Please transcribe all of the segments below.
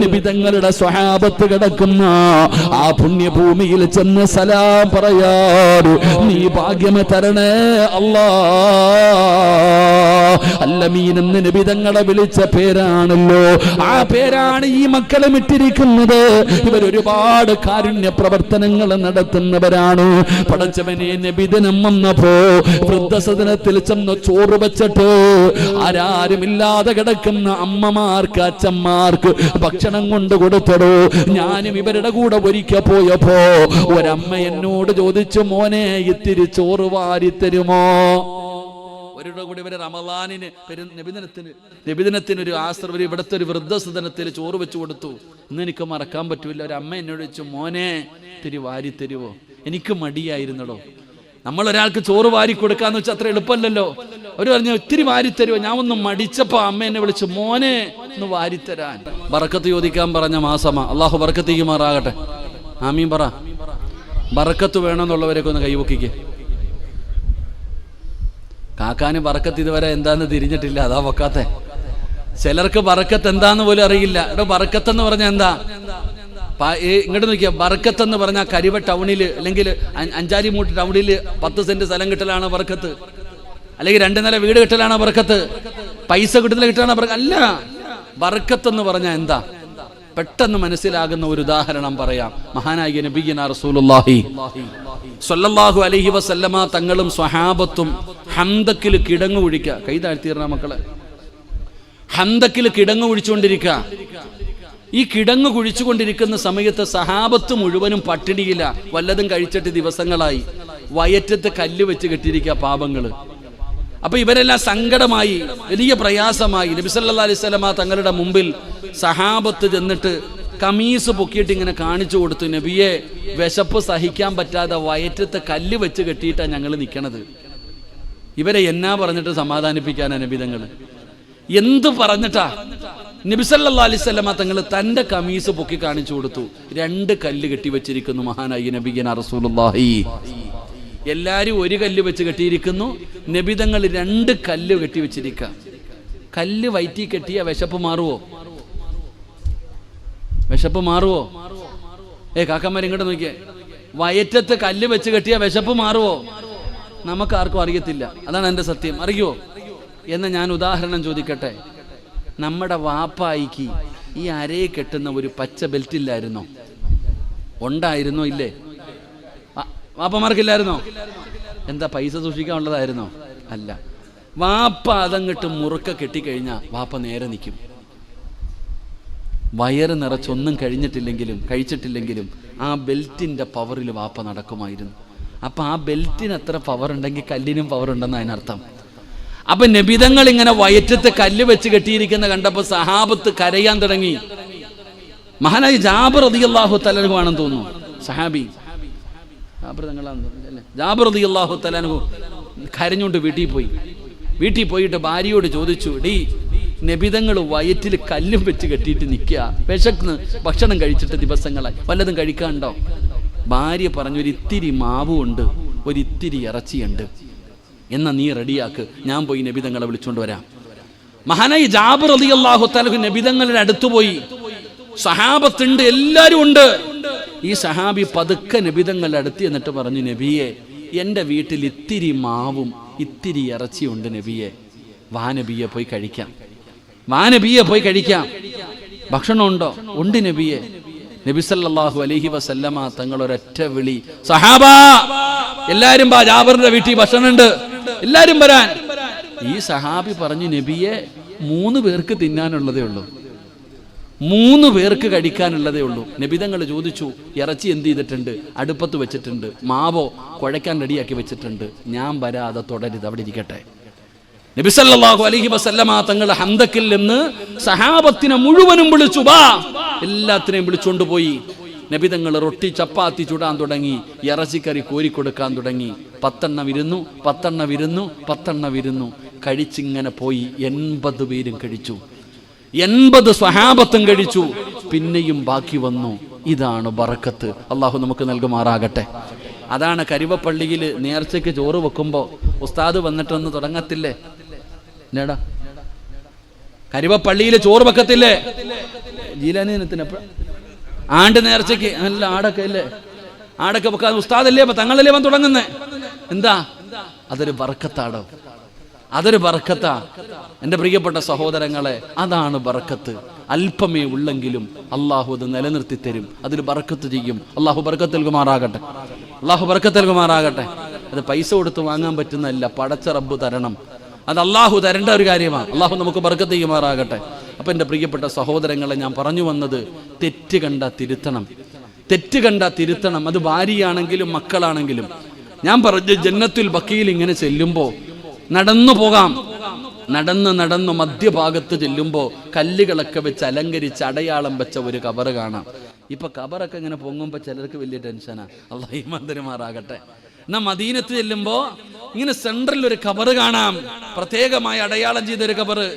നബി തങ്ങളുടെ സ്വഹാബത്ത് കിടക്കുന്ന ആ പുണ്യഭൂമിയിൽ ചെന്ന് സലാം പറയാറ് നീ ഭാഗ്യം തരണേ അല്ലാ. അല്ലമീൻ എന്ന് നബി തങ്ങളെ വിളിച്ച പേരാണല്ലോ, ആ പേരാണ് ഈ മക്കളും ഇട്ടിരിക്കുന്നത്. ഇവർ ഒരുപാട് കാരുണ്യ പ്രവർത്തനങ്ങൾ നടത്തുന്നവരാണ്. പടച്ചവനെ നബിദിനം വന്നപ്പോ വൃദ്ധസദനത്തിൽ ചെന്ന് ചോറ് വെച്ചിട്ട് ആരാരുമില്ലാതെ കിടക്കുന്ന അമ്മമാർക്ക് അച്ഛന്മാർക്ക് ഭക്ഷണം കൊണ്ട് കൊടുത്തടോ. ഞാനും ഇവരുടെ കൂടെ ഒരിക്കൽ പോയപ്പോ ഒരമ്മ എന്നോട് ചോദിച്ചു, മോനെ ഇത്തിരി ചോറ് വാരിത്തരുമോ? അവരുടെ കൂടെ ഇവരെ റമളാനിന് നബിദിനത്തിന് ഒരു ആശ്രവർ ഇവിടുത്തെ ഒരു വൃദ്ധസദനത്തിൽ ചോറ് വെച്ച് കൊടുത്തു. ഇന്ന് എനിക്ക് മറക്കാൻ പറ്റൂല. ഒരു അമ്മ എന്നോട് ചോദിച്ചു, മോനെ ഇത്തിരി വാരി തരുവോ? എനിക്ക് മടിയായിരുന്നടോ. നമ്മളൊരാൾക്ക് ചോറ് വാരി കൊടുക്കാന്ന് വെച്ചാൽ അത്ര എളുപ്പമല്ലല്ലോ. അവർ പറഞ്ഞു ഇത്തിരി വാരി തരുവോ? ഞാൻ ഒന്ന് മടിച്ചപ്പോ അമ്മ എന്നെ വിളിച്ചു, മോനെ ഒന്ന് വാരിത്തരാൻ. ബറക്കത്ത് ചോദിക്കാൻ പറഞ്ഞ മാസമാ. അള്ളാഹു ബറക്കത്ത് ചെയ്യുമാറാകട്ടെ. ആമീൻ പറ. ബറക്കത്ത് വേണമെന്നുള്ളവരൊക്കെ ഒന്ന് കൈവക്കിക്ക്. കാക്കാന് ബറക്കത്ത് ഇതുവരെ എന്താന്ന് തിരിഞ്ഞിട്ടില്ല, അതാ വെക്കാത്തെ. ചിലർക്ക് ബറക്കത്ത് എന്താന്ന് പോലും അറിയില്ല. ഇവിടെ ബറക്കത്ത് എന്ന് പറഞ്ഞാൽ എന്താ? ഇങ്ങോട്ട് നോക്കിയാ, ബറക്കത്ത് എന്ന് പറഞ്ഞാൽ കരിവ ടൗണിൽ അല്ലെങ്കിൽ അഞ്ചാലിമൂട്ട് ടൗണിൽ 10 സെന്റ് സ്ഥലം കിട്ടലാണ് ബറക്കത്ത്, അല്ലെങ്കിൽ 2 നില വീട് കിട്ടലാണ് ബറക്കത്ത്, പൈസ കിട്ടലാണ് ബറക്കത്ത്. അല്ല, ബറക്കത്ത് എന്ന് പറഞ്ഞാൽ എന്താ? പെട്ടെന്ന് മനസ്സിലാകുന്ന ഒരു ഉദാഹരണം പറയാം. മഹാനായ നബിയുനാ റസൂലുള്ളാഹി സ്വല്ലല്ലാഹു അലൈഹി വസല്ലമ തങ്ങളും സ്വഹാബത്തും ഹന്തക്കിൽ കിടങ്ങു കുഴിക്കുക. കൈ താഴ്ത്തിയിരുന്ന മക്കളെ, ഹന്തക്കിൽ കിടങ്ങു കുഴിച്ചുകൊണ്ടിരിക്കുക. ഈ കിടങ്ങ് കുഴിച്ചുകൊണ്ടിരിക്കുന്ന സമയത്ത് സഹാബത്ത് മുഴുവനും പട്ടിണിയില്ല, വല്ലതും കഴിച്ചിട്ട് ദിവസങ്ങളായി. വയറ്റത്ത് കല്ല് വെച്ച് കെട്ടിയിരിക്കുക പാപങ്ങള്. അപ്പൊ ഇവരെല്ലാം സങ്കടമായി, വലിയ പ്രയാസമായി. നബി സല്ലല്ലാഹു അലൈഹി വസല്ലമ തങ്ങളുടെ മുമ്പിൽ സഹാബത്ത് ചെന്നിട്ട് കമീസ് പൊക്കിയിട്ട് ഇങ്ങനെ കാണിച്ചു കൊടുത്തു, നബിയെ വിശപ്പ് സഹിക്കാൻ പറ്റാതെ വയറ്റത്ത് കല്ല് വെച്ച് കെട്ടിയിട്ടാണ് ഞങ്ങൾ നിൽക്കണത്. ഇവരെ എന്നാ പറഞ്ഞിട്ട് സമാധാനിപ്പിക്കാനാ നബി തങ്ങൾ? എന്ത് പറഞ്ഞിട്ടാ? നബി സല്ലല്ലാഹു അലൈഹി വസല്ലമ തങ്ങൾ തന്റെ കമീസ് പൊക്കി കാണിച്ചു കൊടുത്തു. 2 കല്ല് കെട്ടി വെച്ചിരിക്കുന്നു മഹാനായ നബിയുനാ റസൂലുള്ളാഹി. എല്ലാരും ഒരു കല്ല് വെച്ച് കെട്ടിയിരിക്കുന്നു, നബി തങ്ങൾ 2 കല്ല് കെട്ടി വെച്ചിരിക്കുക. കല്ല് വയറ്റി കെട്ടിയ വിശപ്പ് മാറുവോ? വിശപ്പ് മാറുവോ? കാക്കന്മാർ ഇങ്ങോട്ട് നോക്കിയേ, വയറ്റത്ത് കല്ല് വെച്ച് കെട്ടിയ വിശപ്പ് മാറുവോ? നമുക്കാർക്കും അറിയത്തില്ല. അതാണ് എൻ്റെ സത്യം. അറിയോ എന്ന് ഞാൻ ഉദാഹരണം ചോദിക്കട്ടെ. നമ്മുടെ വാപ്പായിക്ക് ഈ അരയെ കെട്ടുന്ന ഒരു പച്ച ബെൽറ്റ് ഇല്ലായിരുന്നോ? ഉണ്ടായിരുന്നോ? ഇല്ലേ? വാപ്പമാർക്കില്ലായിരുന്നോ? എന്താ പൈസ സൂക്ഷിക്കാനുള്ളതായിരുന്നോ? അല്ല. വാപ്പ അതങ്ങട്ട് മുറുക്ക കെട്ടിക്കഴിഞ്ഞാൽ വാപ്പ നേരെ നിൽക്കും. വയറ് നിറച്ചൊന്നും കഴിച്ചിട്ടില്ലെങ്കിലും ആ ബെൽറ്റിന്റെ പവറിൽ വാപ്പ നടക്കുമായിരുന്നു. അപ്പൊ ആ ബെൽറ്റിന് എത്ര പവർ ഉണ്ടെങ്കിൽ കല്ലിനും പവർ ഉണ്ടെന്ന് അതിനർത്ഥം. അപ്പൊ നബിതങ്ങൾ ഇങ്ങനെ വയറ്റത്ത് കല്ല് വെച്ച് കെട്ടിയിരിക്കുന്ന കണ്ടപ്പോ സഹാബത്ത് കരയാൻ തുടങ്ങി. മഹാനായ ജാബിർ റളിയല്ലാഹു തആല അൻഹു ആണെന്ന് തോന്നുന്നു, സഹാബി. ജാബിർ റളിയല്ലാഹു തആല അൻഹു കരഞ്ഞുകൊണ്ട് വീട്ടിൽ പോയിട്ട് ഭാര്യയോട് ചോദിച്ചു, ഡീ നബിതങ്ങൾ വയറ്റിൽ കല്ലും വെച്ച് കെട്ടിയിട്ട് നിൽക്കുക, വിശന്ന് ഭക്ഷണം കഴിച്ചിട്ട് ദിവസങ്ങളായി, വല്ലതും കഴിക്കാനുണ്ടോ? ഭാര്യ പറഞ്ഞു, ഒരിത്തിരി മാവുണ്ട്, ഒരിത്തിരി ഇറച്ചിയുണ്ട്, എന്നാ നീ റെഡിയാക്ക്, ഞാൻ പോയി നബിതങ്ങളെ വിളിച്ചോണ്ട് വരാം. മഹാനായി ജാബിർ റളിയല്ലാഹു തആല നബിതങ്ങളുടെ അടുത്ത് പോയി. സഹാബത്തുണ്ട്, എല്ലാരും ഉണ്ട്. ഈ സഹാബി പതുക്കെ നബിതങ്ങളുടെ അടുത്ത് എന്നിട്ട് പറഞ്ഞു, നബിയെ, എൻ്റെ വീട്ടിൽ ഇത്തിരി മാവും ഇത്തിരി ഇറച്ചിയുണ്ട് നബിയെ, വാ നബിയെ പോയി കഴിക്കാം. ഭക്ഷണം ഉണ്ടോ? ഉണ്ട് നബിയെ. നബി സല്ലല്ലാഹു അലൈഹി വസല്ലമ തങ്ങൾ ഒരൊറ്റ വിളി, സഹാബാ എല്ലാരും വാ, ജാബിറിന്റെ വീട്ടിൽ ഭക്ഷണം ഉണ്ട്, എല്ലാരും വരാൻ. ഈ സഹാബി പറഞ്ഞു, നബിയെ 3 പേർക്ക് തിന്നാനുള്ളതേ ഉള്ളൂ, 3 പേർക്ക് കഴിക്കാനുള്ളതേ ഉള്ളൂ. നബിതങ്ങൾ ചോദിച്ചു, ഇറച്ചി എന്ത് ചെയ്തിട്ടുണ്ട്? അടുപ്പത്ത് വെച്ചിട്ടുണ്ട്. മാവോ കുഴയ്ക്കാൻ റെഡിയാക്കി വെച്ചിട്ടുണ്ട്. ഞാൻ വരാതെ തുടരുത്, അവിടെ ഇരിക്കട്ടെ. നബി സല്ലല്ലാഹു അലൈഹി വസല്ലമ തങ്ങൾ ഹന്തക്കിൽ നിന്ന് സഹാബത്തിനെ മുഴുവനും വിളിച്ചു, വാ, എല്ലാത്തിനെയും വിളിച്ചുകൊണ്ട് പോയി. നബിതങ്ങൾ റൊട്ടി ചപ്പാത്തി ചുടാൻ തുടങ്ങി, ഇറച്ചിക്കറി കോരിക്കൊടുക്കാൻ തുടങ്ങി. 10 വിരുന്നു കഴിച്ചിങ്ങനെ പോയി. 80 പേരും കഴിച്ചു, 80 സ്വഹാബത്തും കഴിച്ചു. പിന്നെയും ബാക്കി വന്നു. ഇതാണ് ബറക്കത്ത്. അള്ളാഹു നമുക്ക് നൽകുമാറാകട്ടെ. അതാണ് കരുവപ്പള്ളിയിൽ നേർച്ചയ്ക്ക് ചോറ് വെക്കുമ്പോൾ ഉസ്താദ് വന്നിട്ടൊന്ന് തുടങ്ങത്തില്ലേ? കരുവപ്പള്ളിയിൽ ചോറ് വെക്കത്തില്ലേ? ജീലാനി ദിനത്തിനപ്പ ആണ്ട് നേർച്ചയ്ക്ക് നല്ല ആടൊക്കെ അല്ലേ, ആടൊക്കെ വെക്കാൻ ഉസ്താദല്ലേ തങ്ങളല്ലേ തുടങ്ങുന്നേ. എന്താ അതൊരു ബർക്കത്താടോ, അതൊരു ബർക്കത്താ എൻ്റെ പ്രിയപ്പെട്ട സഹോദരങ്ങളെ. അതാണ് ബർക്കത്ത്. അല്പമേ ഉള്ളെങ്കിലും അള്ളാഹു അത് നിലനിർത്തി തരും, അതിൽ ബർക്കത്ത് ചെയ്യും. അള്ളാഹു ബർക്കത്ത് നൽകുമാറാകട്ടെ, അള്ളാഹു ബർക്കത്ത് നൽകുമാറാകട്ടെ. അത് പൈസ കൊടുത്ത് വാങ്ങാൻ പറ്റുന്നതല്ല, പടച്ച റബ്ബ് തരണം. അത് അള്ളാഹു തരേണ്ട ഒരു കാര്യമാണ്. അള്ളാഹു നമുക്ക് ബർക്കത്ത് ചെയ്യുമാറാകട്ടെ. അപ്പം എൻ്റെ പ്രിയപ്പെട്ട സഹോദരങ്ങളെ, ഞാൻ പറഞ്ഞു വന്നത് തെറ്റ് കണ്ട തിരുത്തണം, തെറ്റ് കണ്ട തിരുത്തണം. അത് ഭാര്യയാണെങ്കിലും മക്കളാണെങ്കിലും. ഞാൻ പറഞ്ഞ ജന്നത്തുൽ ബഖീൽ ഇങ്ങനെ ചെല്ലുമ്പോൾ നടന്നു പോകാം, നടന്ന് മധ്യഭാഗത്ത് ചെല്ലുമ്പോൾ കല്ലുകളൊക്കെ വെച്ച് അലങ്കരിച്ച് അടയാളം വെച്ച ഒരു കബറ് കാണാം. ഇപ്പൊ കബറൊക്കെ ഇങ്ങനെ പൊങ്ങുമ്പോൾ ചിലർക്ക് വലിയ ടെൻഷനാ. അല്ലാഹു ഈമാൻ തരുമാറാകട്ടെ. എന്നാ മദീനത്ത് ചെല്ലുമ്പോ ഇങ്ങനെ സെൻട്രൽ ഒരു കബറ് കാണാം, പ്രത്യേകമായി അടയാളം ചെയ്തൊരു കബറ്.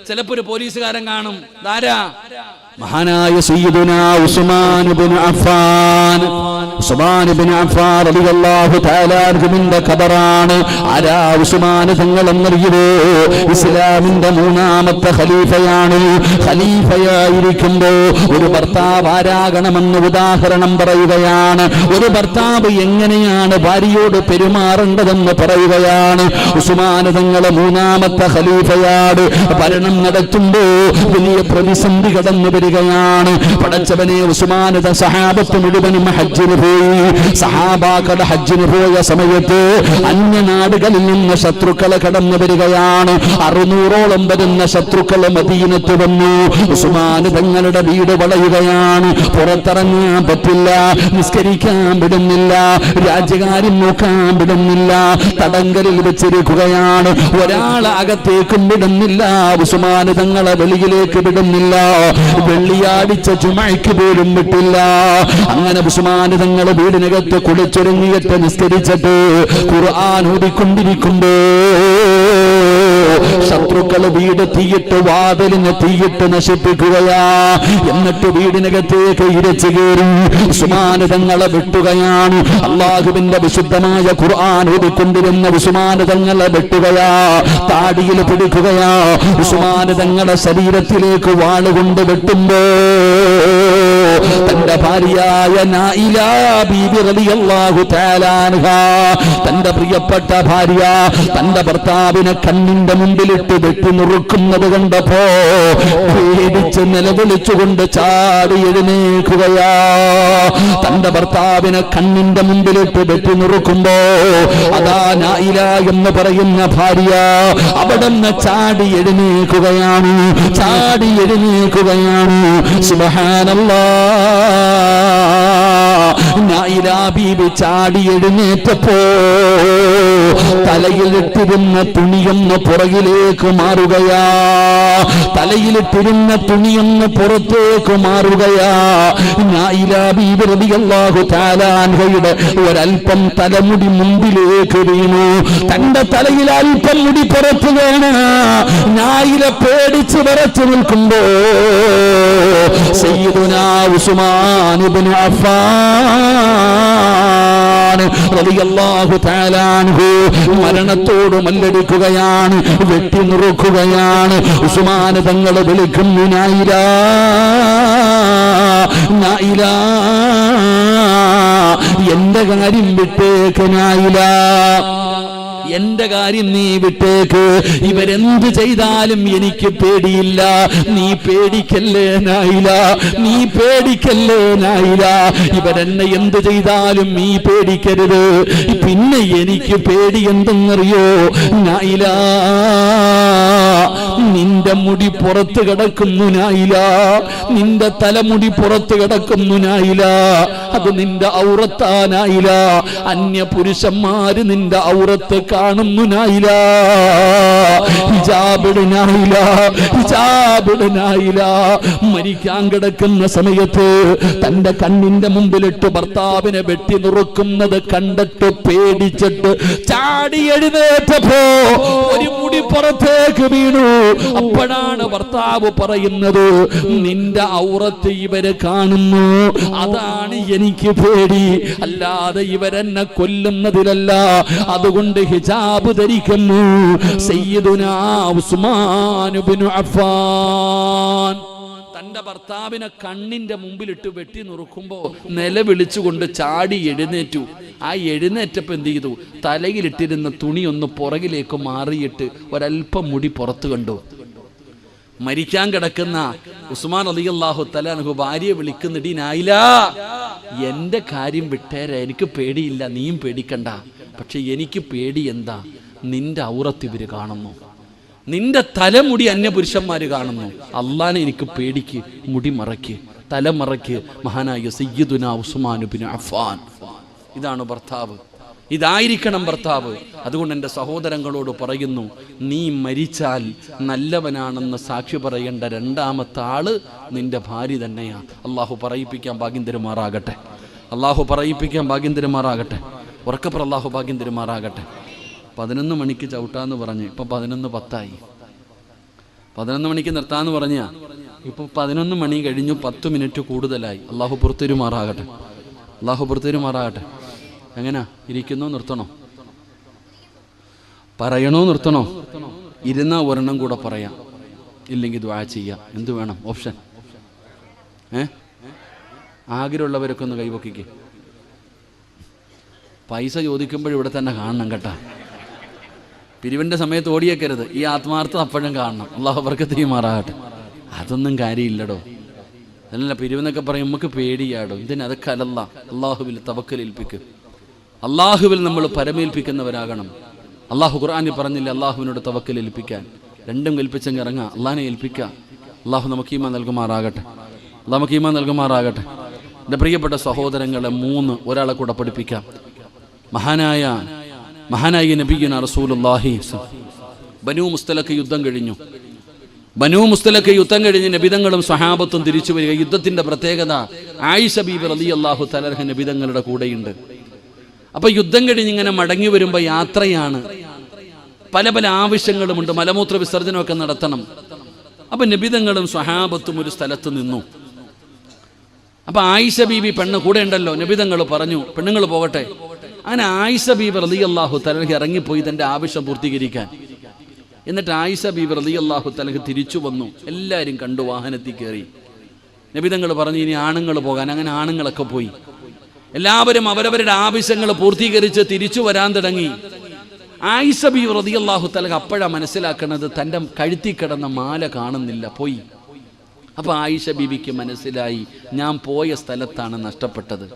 ചിലപ്പോ ഒരു പോലീസുകാരൻ കാണും. ധാരാ മഹാനായ സയ്യിദുനാ ഉസ്മാൻ ഇബ്നു അഫ്ഫാൻ, ഉസ്മാൻ ഇബ്നു അഫ്ഫാൻ റളിയല്ലാഹു തആല അൻഹുവിന്റെ ഖബറാണ്. ആരാ ഉസ്മാൻ തങ്ങൾ എന്നറിയുമോ? ഇസ്ലാമിന്റെ മൂന്നാമത്തെ ഖലീഫയാണ്. ഖലീഫയായിരിക്കുമ്പോ ഒരു ഭർത്താവ് ആരാകണമെന്ന് ഉദാഹരണം പറയുകയാണ്. ഒരു ഭർത്താവ് എങ്ങനെയാണ് ഭാര്യയോട് പെരുമാറേണ്ടതെന്ന് പറയുകയാണ്. ഉസ്മാൻ തങ്ങൾ മൂന്നാമത്തെ ഖലീഫയാണ്. ഭരണം നടത്തുമ്പോ വലിയ പ്രതിസന്ധി കടന്നു വരികയാണ്. പടച്ചവനെ, ഉസ്മാനത സഹാബത്ത് മുഴുവനും ഹജ്ജിന് പോയി. സഹാബാക്കളുടെ ഹജ്ജിന് പോയ സമയത്ത് അന്യനാടുകളിൽ നിന്ന് ശത്രുക്കളെ കടന്നു വരികയാണ്. 600ഓളം വരുന്ന ശത്രുക്കൾ മദീനത്ത് വന്നു. ഉസ്മാൻ തങ്ങളുടെ വീട് വളയുകയാണ്. പുറത്തിറങ്ങാൻ പറ്റില്ല, നിസ്കരിക്കാൻ വിടുന്നില്ല, രാജ്യകാര്യം നോക്കാൻ വിടുന്നില്ല, തടങ്കലിൽ വെച്ചിരിക്കുകയാണ്. ഒരാളെ അകത്തേക്കും വിടുന്നില്ല, ഉസ്മാൻ തങ്ങളെ വെളിയിലേക്ക് വിടുന്നില്ല. വെള്ളിയാഴ്ച ജുമഅയ്ക്ക് പോലും വിട്ടില്ല. അങ്ങനെ ഉസ്മാൻ തങ്ങൾ വീടിനകത്ത് കുളിച്ചൊരുങ്ങിയിട്ട് നിസ്കരിച്ചിട്ട് ഖുർആൻ ഓതിക്കൊണ്ടിരിക്കുമ്പോ ശത്രുക്കൾ വീട് തീയിട്ട് വാതിലിന് തീയിട്ട് നശിപ്പിക്കുകയാ. എന്നിട്ട് വീടിനകത്തേക്ക് ഇരച്ചു കയറി ഉസ്മാൻ തങ്ങളെ വെട്ടുകയാണ്. അള്ളാഹുവിന്റെ വിശുദ്ധമായ ഖുർആൻ ഓതിക്കൊണ്ടിരുന്ന ഉസ്മാൻ തങ്ങളെ വെട്ടുകയാ, താടിയിൽ പിടിക്കുകയാ. ഉസ്മാൻ തങ്ങളുടെ ശരീരത്തിലേക്ക് വാളുകൊണ്ട് വെട്ടുമ്പോ തന്റെ ഭാര്യയായ നായില ബീബി റളിയല്ലാഹു തആല അൻഹാ, തന്റെ പ്രിയപ്പെട്ട ഭാര്യ തന്റെ ഭർത്താവിനെ കണ്ണിന്റെ മുമ്പിലിട്ട് വെട്ടി നുറുക്കുന്നത് കണ്ടപ്പോ പേടിച്ച് നിലവിളിച്ചുകൊണ്ട് ചാടി എഴുന്നേൽക്കുകയാ. തന്റെ ഭർത്താവിനെ കണ്ണിന്റെ മുമ്പിലിട്ട് വെട്ടി നുറുക്കുമ്പോ അതാ നായില എന്ന് പറയുന്ന ഭാര്യ അവിടുന്ന് ചാടി എഴുന്നേൽക്കുകയാണ്, ചാടി എഴുന്നേൽക്കുകയാണ്. സുബ്ഹാനല്ലാഹ്, നായില ബീബി ചാടി എഴുന്നേറ്റപ്പോ തലയിലിട്ടിരുന്ന തുണിയൊന്ന് പുറകിലേക്ക് മാറുകയാ, തലയിലിട്ടിരുന്ന തുണിയൊന്ന് പുറത്തേക്ക് മാറുകയാ. നായില ബീബി റളിയല്ലാഹു തആല അൻഹയുടെ ഒരൽപ്പം തലമുടി മുമ്പിലേക്ക് വീണു. തന്റെ തലയിൽ അല്പം മുടി പുറത്തു വീണ് നായില പേടിച്ച് വിറച്ചു നിൽക്കുമ്പോ സയ്യിദുനാ ഉസ്മാൻ ഇബ്നു അഫ്ഫാൻ റളിയല്ലാഹു തആല അൻഹു മരണത്തോട് മല്ലടിക്കുകയാണ്, വെട്ടി നുറുക്കുകയാണ്. ഉസ്മാൻ തങ്ങൾ വിളിക്കുന്നു, നായില, നായില, എന്റെ കാര്യം വിട്ടേക്ക് നായില, എന്റെ കാര്യം നീ വിട്ടേക്ക്. ഇവരെന്ത് ചെയ്താലും എനിക്ക് പേടിയില്ല. നീ പേടിക്കല്ലേ നായില, നീ പേടിക്കല്ലേ നായില. ഇവരെന്നെ എന്ത് ചെയ്താലും നീ പേടിക്കരുത്. പിന്നെ എനിക്ക് പേടി എന്തെന്നറിയോ നായില? നിന്റെ മുടി പുറത്ത് കിടക്കുന്നു നായില, നിന്റെ തലമുടി പുറത്ത് കിടക്കുന്നു നായില. അത് നിന്റെ ഔറത്താ നായില. അന്യ പുരുഷന്മാര് നിന്റെ ഔറത്ത് കാണുന്നു നായില. ഹിജാബിട് നായില, ഹിജാബിട് നായില. മരിക്കാൻ കിടക്കുന്ന സമയത്ത് തന്റെ കണ്ണിന്റെ മുമ്പിലിട്ട് ഭർത്താവിനെ വെട്ടി നുറുക്കുന്നത് കണ്ടിട്ട് പേടിച്ചിട്ട് ചാടി എഴുന്നേറ്റപ്പോ ഒരു മുടി പുറത്തേക്ക് വീണു. അപ്പോഴാണ് ഭർത്താവ് പറയുന്നത്, നിന്റെ ഔറത്ത് ഇവര് കാണുന്നു, അതാണ് എനിക്ക് പേടി, അല്ലാതെ ഇവരെന്നെ കൊല്ലുന്നതിലല്ല. അതുകൊണ്ട് ഹിജാബ് ധരിക്കുന്നു. സയ്യിദുനാ ഉസ്മാൻ ഇബ്നു അഫ്ഫാൻ തന്റെ ഭർത്താവിനെ കണ്ണിന്റെ മുമ്പിലിട്ട് വെട്ടി നുറുക്കുമ്പോൾ നിലവിളിച്ചുകൊണ്ട് ചാടി എഴുന്നേറ്റു. ആ എഴുന്നേറ്റപ്പോൾ എന്ത് ചെയ്തു? തലയിലിട്ടിരുന്ന തുണി ഒന്ന് പുറകിലേക്ക് മാറിയിട്ട് ഒരല്പം മുടി പുറത്തു കണ്ടു. മരിക്കാൻ കിടക്കുന്ന ഉസ്മാൻ റളിയല്ലാഹു തആല അൻഹു ഭാര്യയെ വിളിക്കുന്നിടീ നായില, എന്റെ കാര്യം വിട്ടേരെ, എനിക്ക് പേടിയില്ല, നീയും പേടിക്കണ്ട. പക്ഷെ എനിക്ക് പേടി എന്താ? നിന്റെ ഔറത്ത് ഇവര് കാണുന്നു, നിന്റെ തലമുടി അന്യപുരുഷന്മാര് കാണുന്നു. അള്ളാനെ എനിക്ക് പേടിക്ക്, മുടി മറയ്ക്ക്, തലമറയ്ക്ക്. മഹാനായ സയ്യിദുനാ ഉസ്മാൻ ഇബ്നു അഫ്ഫാൻ. ഇതാണ് ഭർത്താവ്, ഇതായിരിക്കണം ഭർത്താവ്. അതുകൊണ്ട് എൻ്റെ സഹോദരങ്ങളോട് പറയുന്നു, നീ മരിച്ചാൽ നല്ലവനാണെന്ന് സാക്ഷി പറയേണ്ട രണ്ടാമത്തെ ആള് നിന്റെ ഭാര്യ തന്നെയാണ്. അള്ളാഹു പറയിപ്പിക്കാൻ ഭാഗ്യം തരുമാറാകട്ടെ, അള്ളാഹു പറയിപ്പിക്കാൻ ഭാഗ്യം തരുമാറാകട്ടെ. ഉറക്കപ്പുറം അള്ളാഹു ഭാഗ്യം തരുമാറാകട്ടെ. 11 മണിക്ക് ചവിട്ടാന്ന് പറഞ്ഞ് ഇപ്പം 11:10 11 മണിക്ക് നിർത്താന്ന് പറഞ്ഞാ ഇപ്പം 11 മണി കഴിഞ്ഞു, 10 മിനിറ്റ് കൂടുതലായി. അള്ളാഹു പുറത്തുരുമാറാകട്ടെ, അള്ളാഹു പുറത്തുരുമാറാകട്ടെ. എങ്ങനാ ഇരിക്കുന്നോ നിർത്തണോ? പറയണോ നിർത്തണോ? ഇരുന്നാ ഒരെണ്ണം കൂടെ പറയാം, ഇല്ലെങ്കിൽ ദുആ ചെയ്യാം. എന്ത് വേണം ഓപ്ഷൻ? ആഗ്രഹമുള്ളവരൊക്കെ ഒന്ന് കൈവക്കിക്ക്. പൈസ ചോദിക്കുമ്പോൾ ഇവിടെ തന്നെ കാണണം കേട്ടാ. പിരിവിൻ്റെ സമയത്ത് ഓടിയേക്കരുത്. ഈ ആത്മാർത്ഥത അപ്പോഴും കാണണം. അള്ളാഹു ബർക്കത്ത് ചെയ്യുമാറാകട്ടെ. അതൊന്നും കാര്യമില്ലടോ. അതല്ല പിരിവെന്നൊക്കെ പറയും, നമുക്ക് പേടിയാടോ. ഇതിന് അതൊക്കെ അലല്ല. അള്ളാഹുവിൽ തവക്കലേൽപ്പിക്കും. അള്ളാഹുവിൽ നമ്മൾ പരമേൽപ്പിക്കുന്നവരാകണം. അള്ളാഹു ഖുർആനിൽ പറഞ്ഞില്ല അള്ളാഹുവിനോട് തവക്കലേൽപ്പിക്കാൻ. രണ്ടും കൽപ്പിച്ചങ്ങ് ഇറങ്ങുക, അള്ളാഹിനെ ഏൽപ്പിക്കുക. അള്ളാഹു നമുക്ക് ഈമാൻ നൽകുമാറാകട്ടെ, നമുക്ക് ഈമാൻ നൽകുമാറാകട്ടെ. എൻ്റെ പ്രിയപ്പെട്ട സഹോദരങ്ങളെ, 3 ഒരാളെ കൂടെ പഠിപ്പിക്കാം. മഹാനായ നബിയുനാ റസൂലുള്ളാഹി ബനൂ മുസ്തലഖ് യുദ്ധം കഴിഞ്ഞു. ബനൂ മുസ്തലഖ് യുദ്ധം കഴിഞ്ഞ് നബിതങ്ങളും സ്വഹാബത്തും തിരിച്ചു വരിക. യുദ്ധത്തിന്റെ പ്രത്യേകത, ആയിഷ ബീബി റളിയല്ലാഹു തആല അൻഹ നബിതങ്ങളുടെ കൂടെയുണ്ട്. അപ്പൊ യുദ്ധം കഴിഞ്ഞ് ഇങ്ങനെ മടങ്ങി വരുമ്പോൾ യാത്രയാണ്, പല പല ആവശ്യങ്ങളുമുണ്ട്, മലമൂത്ര വിസർജനമൊക്കെ നടത്തണം. അപ്പൊ നബിതങ്ങളും സ്വഹാബത്തും ഒരു സ്ഥലത്ത് നിന്നു. അപ്പൊ ആയിഷ ബീബി പെണ്ണ് കൂടെ ഉണ്ടല്ലോ, നബിതങ്ങൾ പറഞ്ഞു പെണ്ണുങ്ങൾ പോകട്ടെ. അങ്ങനെ ആയിഷ ബീബി റളിയല്ലാഹു തആല ഇറങ്ങിപ്പോയി തന്റെ ആവശ്യം പൂർത്തീകരിക്കാൻ. എന്നിട്ട് ആയിഷ ബീബി റളിയല്ലാഹു തആല തിരിച്ചു വന്നു. എല്ലാവരും കണ്ടു, വാഹനത്തിൽ കയറി. നബിതങ്ങൾ പറഞ്ഞു ഇനി ആണുങ്ങൾ പോകാൻ. അങ്ങനെ ആണുങ്ങളൊക്കെ പോയി. എല്ലാവരും അവരവരുടെ ആവശ്യങ്ങൾ പൂർത്തീകരിച്ച് തിരിച്ചു വരാൻ തുടങ്ങി. ആയിഷ ബീബി റളിയല്ലാഹു തആല അപ്പോഴാ മനസ്സിലാക്കുന്നത് തൻ്റെ കഴുത്തിൽ കിടന്ന മാല കാണുന്നില്ല, പോയി. അപ്പൊ ആയിഷ ബീബിക്ക് മനസ്സിലായി ഞാൻ പോയ സ്ഥലത്താണ് നഷ്ടപ്പെട്ടത്.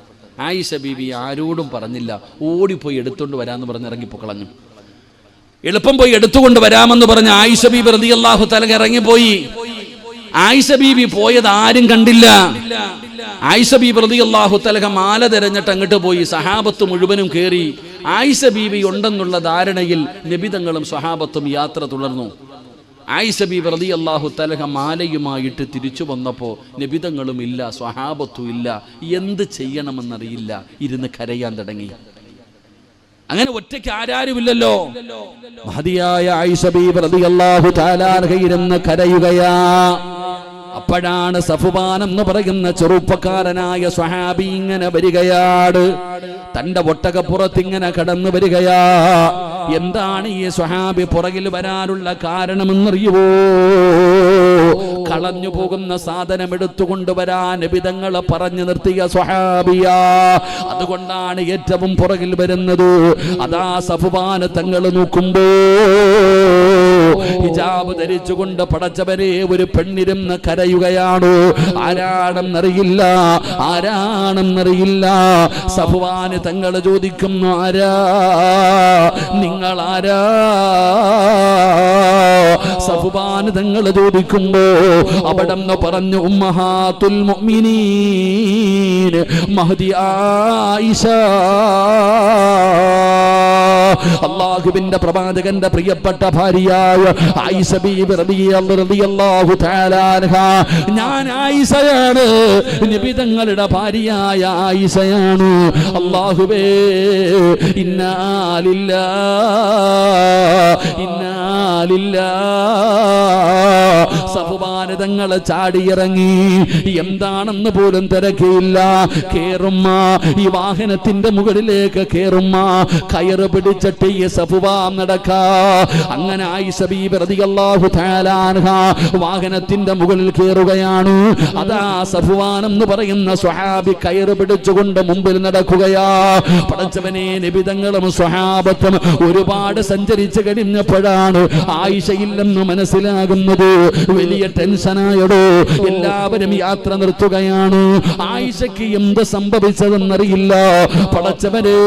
ആയിഷ ബീബി ആരോടും പറഞ്ഞില്ല, ഓടിപ്പോയി എടുത്തുകൊണ്ട് വരാമെന്ന് പറഞ്ഞ് ഇറങ്ങിപ്പോക്കളഞ്ഞു. എളുപ്പം പോയി എടുത്തുകൊണ്ട് വരാമെന്ന് പറഞ്ഞ് ആയിഷ ബീബി റളിയല്ലാഹു തആല ഇറങ്ങിപ്പോയി. ആയിഷ ബീബി പോയത് ആരും കണ്ടില്ല. ആയിഷ ബീബി റളിയല്ലാഹു തആല മാല തിരഞ്ഞിട്ട് അങ്ങോട്ട് പോയി. സഹാബത്ത് മുഴുവനും കയറി. ആയിഷ ബീബി ഉണ്ടെന്നുള്ള ധാരണയിൽ നബിതങ്ങളും സ്വഹാബത്തും യാത്ര തുടർന്നു. ആയിഷ ബീബി റളിയല്ലാഹു തആല മാലയുമായിട്ട് തിരിച്ചു വന്നപ്പോൾ നബിതങ്ങളും ഇല്ല, സ്വഹാബത്തും ഇല്ല. എന്ത് ചെയ്യണമെന്നറിയില്ല, ഇരുന്ന് കരയാൻ തുടങ്ങി. അങ്ങനെ ഒറ്റയ്ക്ക് ആരാരുമില്ലല്ലോ. മഹദിയായ ആയിഷ ബീബി റളിയല്ലാഹു തആല ഇരുന്ന് കരയുകയാ. അപ്പോഴാണ് സഫ്വാൻ എന്ന് പറയുന്ന ചെറുപ്പക്കാരനായ സ്വഹാബി ഇങ്ങനെ വരികയാണ്. തന്റെ ഒട്ടകപ്പുറത്ത് ഇങ്ങനെ കടന്നു വരികയാ. എന്താണ് ഈ സ്വഹാബി പുറകിൽ വരാനുള്ള കാരണമെന്നറിയുവോ? കളഞ്ഞു പോകുന്ന സാധനം എടുത്തുകൊണ്ടുവരാൻ നബിതങ്ങളെ പറഞ്ഞു നിർത്തിയ സ്വഹാബിയാ. അതുകൊണ്ടാണ് ഏറ്റവും പുറകിൽ വരുന്നത്. അതാ സഫ്വാൻ തങ്ങൾ നോക്കുമ്പോ ഹിജാബ് ധരിച്ചുകൊണ്ട് പടച്ചവരെ ഒരു പെണ്ണിരുന്ന് കരയുകയാണ്. ആരാണെന്നറിയില്ല, ആരാണെന്നറിയില്ല. സഫ്വാൻ തങ്ങൾ ചോദിക്കുന്നു, ആരാ നിങ്ങളാരാ? സഫ്വാൻ തങ്ങൾ ചോദിക്കുമ്പോ അവിടെന്ന് പറഞ്ഞു, ഉമ്മഹാത്തുൽ മുഅ്മിനീൻ മഹദി ആയിഷ. അല്ലാഹുവിന്റെ പ്രവാചകന്റെ പ്രിയപ്പെട്ട ഭാര്യയായ ആയിഷ ബീബി റളിയല്ലാഹു തആല അൻഹ. ഞാൻ ആയിഷയാണ്, നബി തങ്ങളുടെ ഭാര്യയായ ആയിഷയാണ്. അല്ലാഹുവേ, ഇന്നാ ലില്ലാഹി ഇന്നാ ലില്ലാഹി സഫ്വാൻ തങ്ങളെ ചാടിയിറങ്ങി. എന്താണെന്ന് പോലും തിരക്കിയില്ല. കേറുമ്മ, ഈ വാഹനത്തിന്റെ മുകളിലേക്ക് കേറുമ്മ, കയറ് പിടിച്ചിട്ട് ഈ സഫ്വാൻ നടക്കാ. അങ്ങനെ ആയിഷ ബീബി റളിയല്ലാഹു തആല അൻഹ വാഹനത്തിന്റെ മുകളിൽ കയറുകയാണ്. അതാ സഫ്വാൻ എന്ന് പറയുന്ന സ്വഹാബി കയറ് പിടിച്ചുകൊണ്ട് മുമ്പിൽ നടക്കുകയാ. പടച്ചവനെ, നബി തങ്ങളും സ്വഹാബത്തും ഒരുപാട് സഞ്ചരിച്ചു കഴിഞ്ഞപ്പോഴാണ് ആയിഷയില്ലെന്ന് മനസ്സിലാകുന്നത്. വലിയ ടെൻഷനായടോ. എല്ലാവരും യാത്ര നിർത്തുകയാണ്. ആയിഷയ്ക്ക് എന്ത് സംഭവിച്ചതെന്നറിയില്ല. പടച്ചവനെ,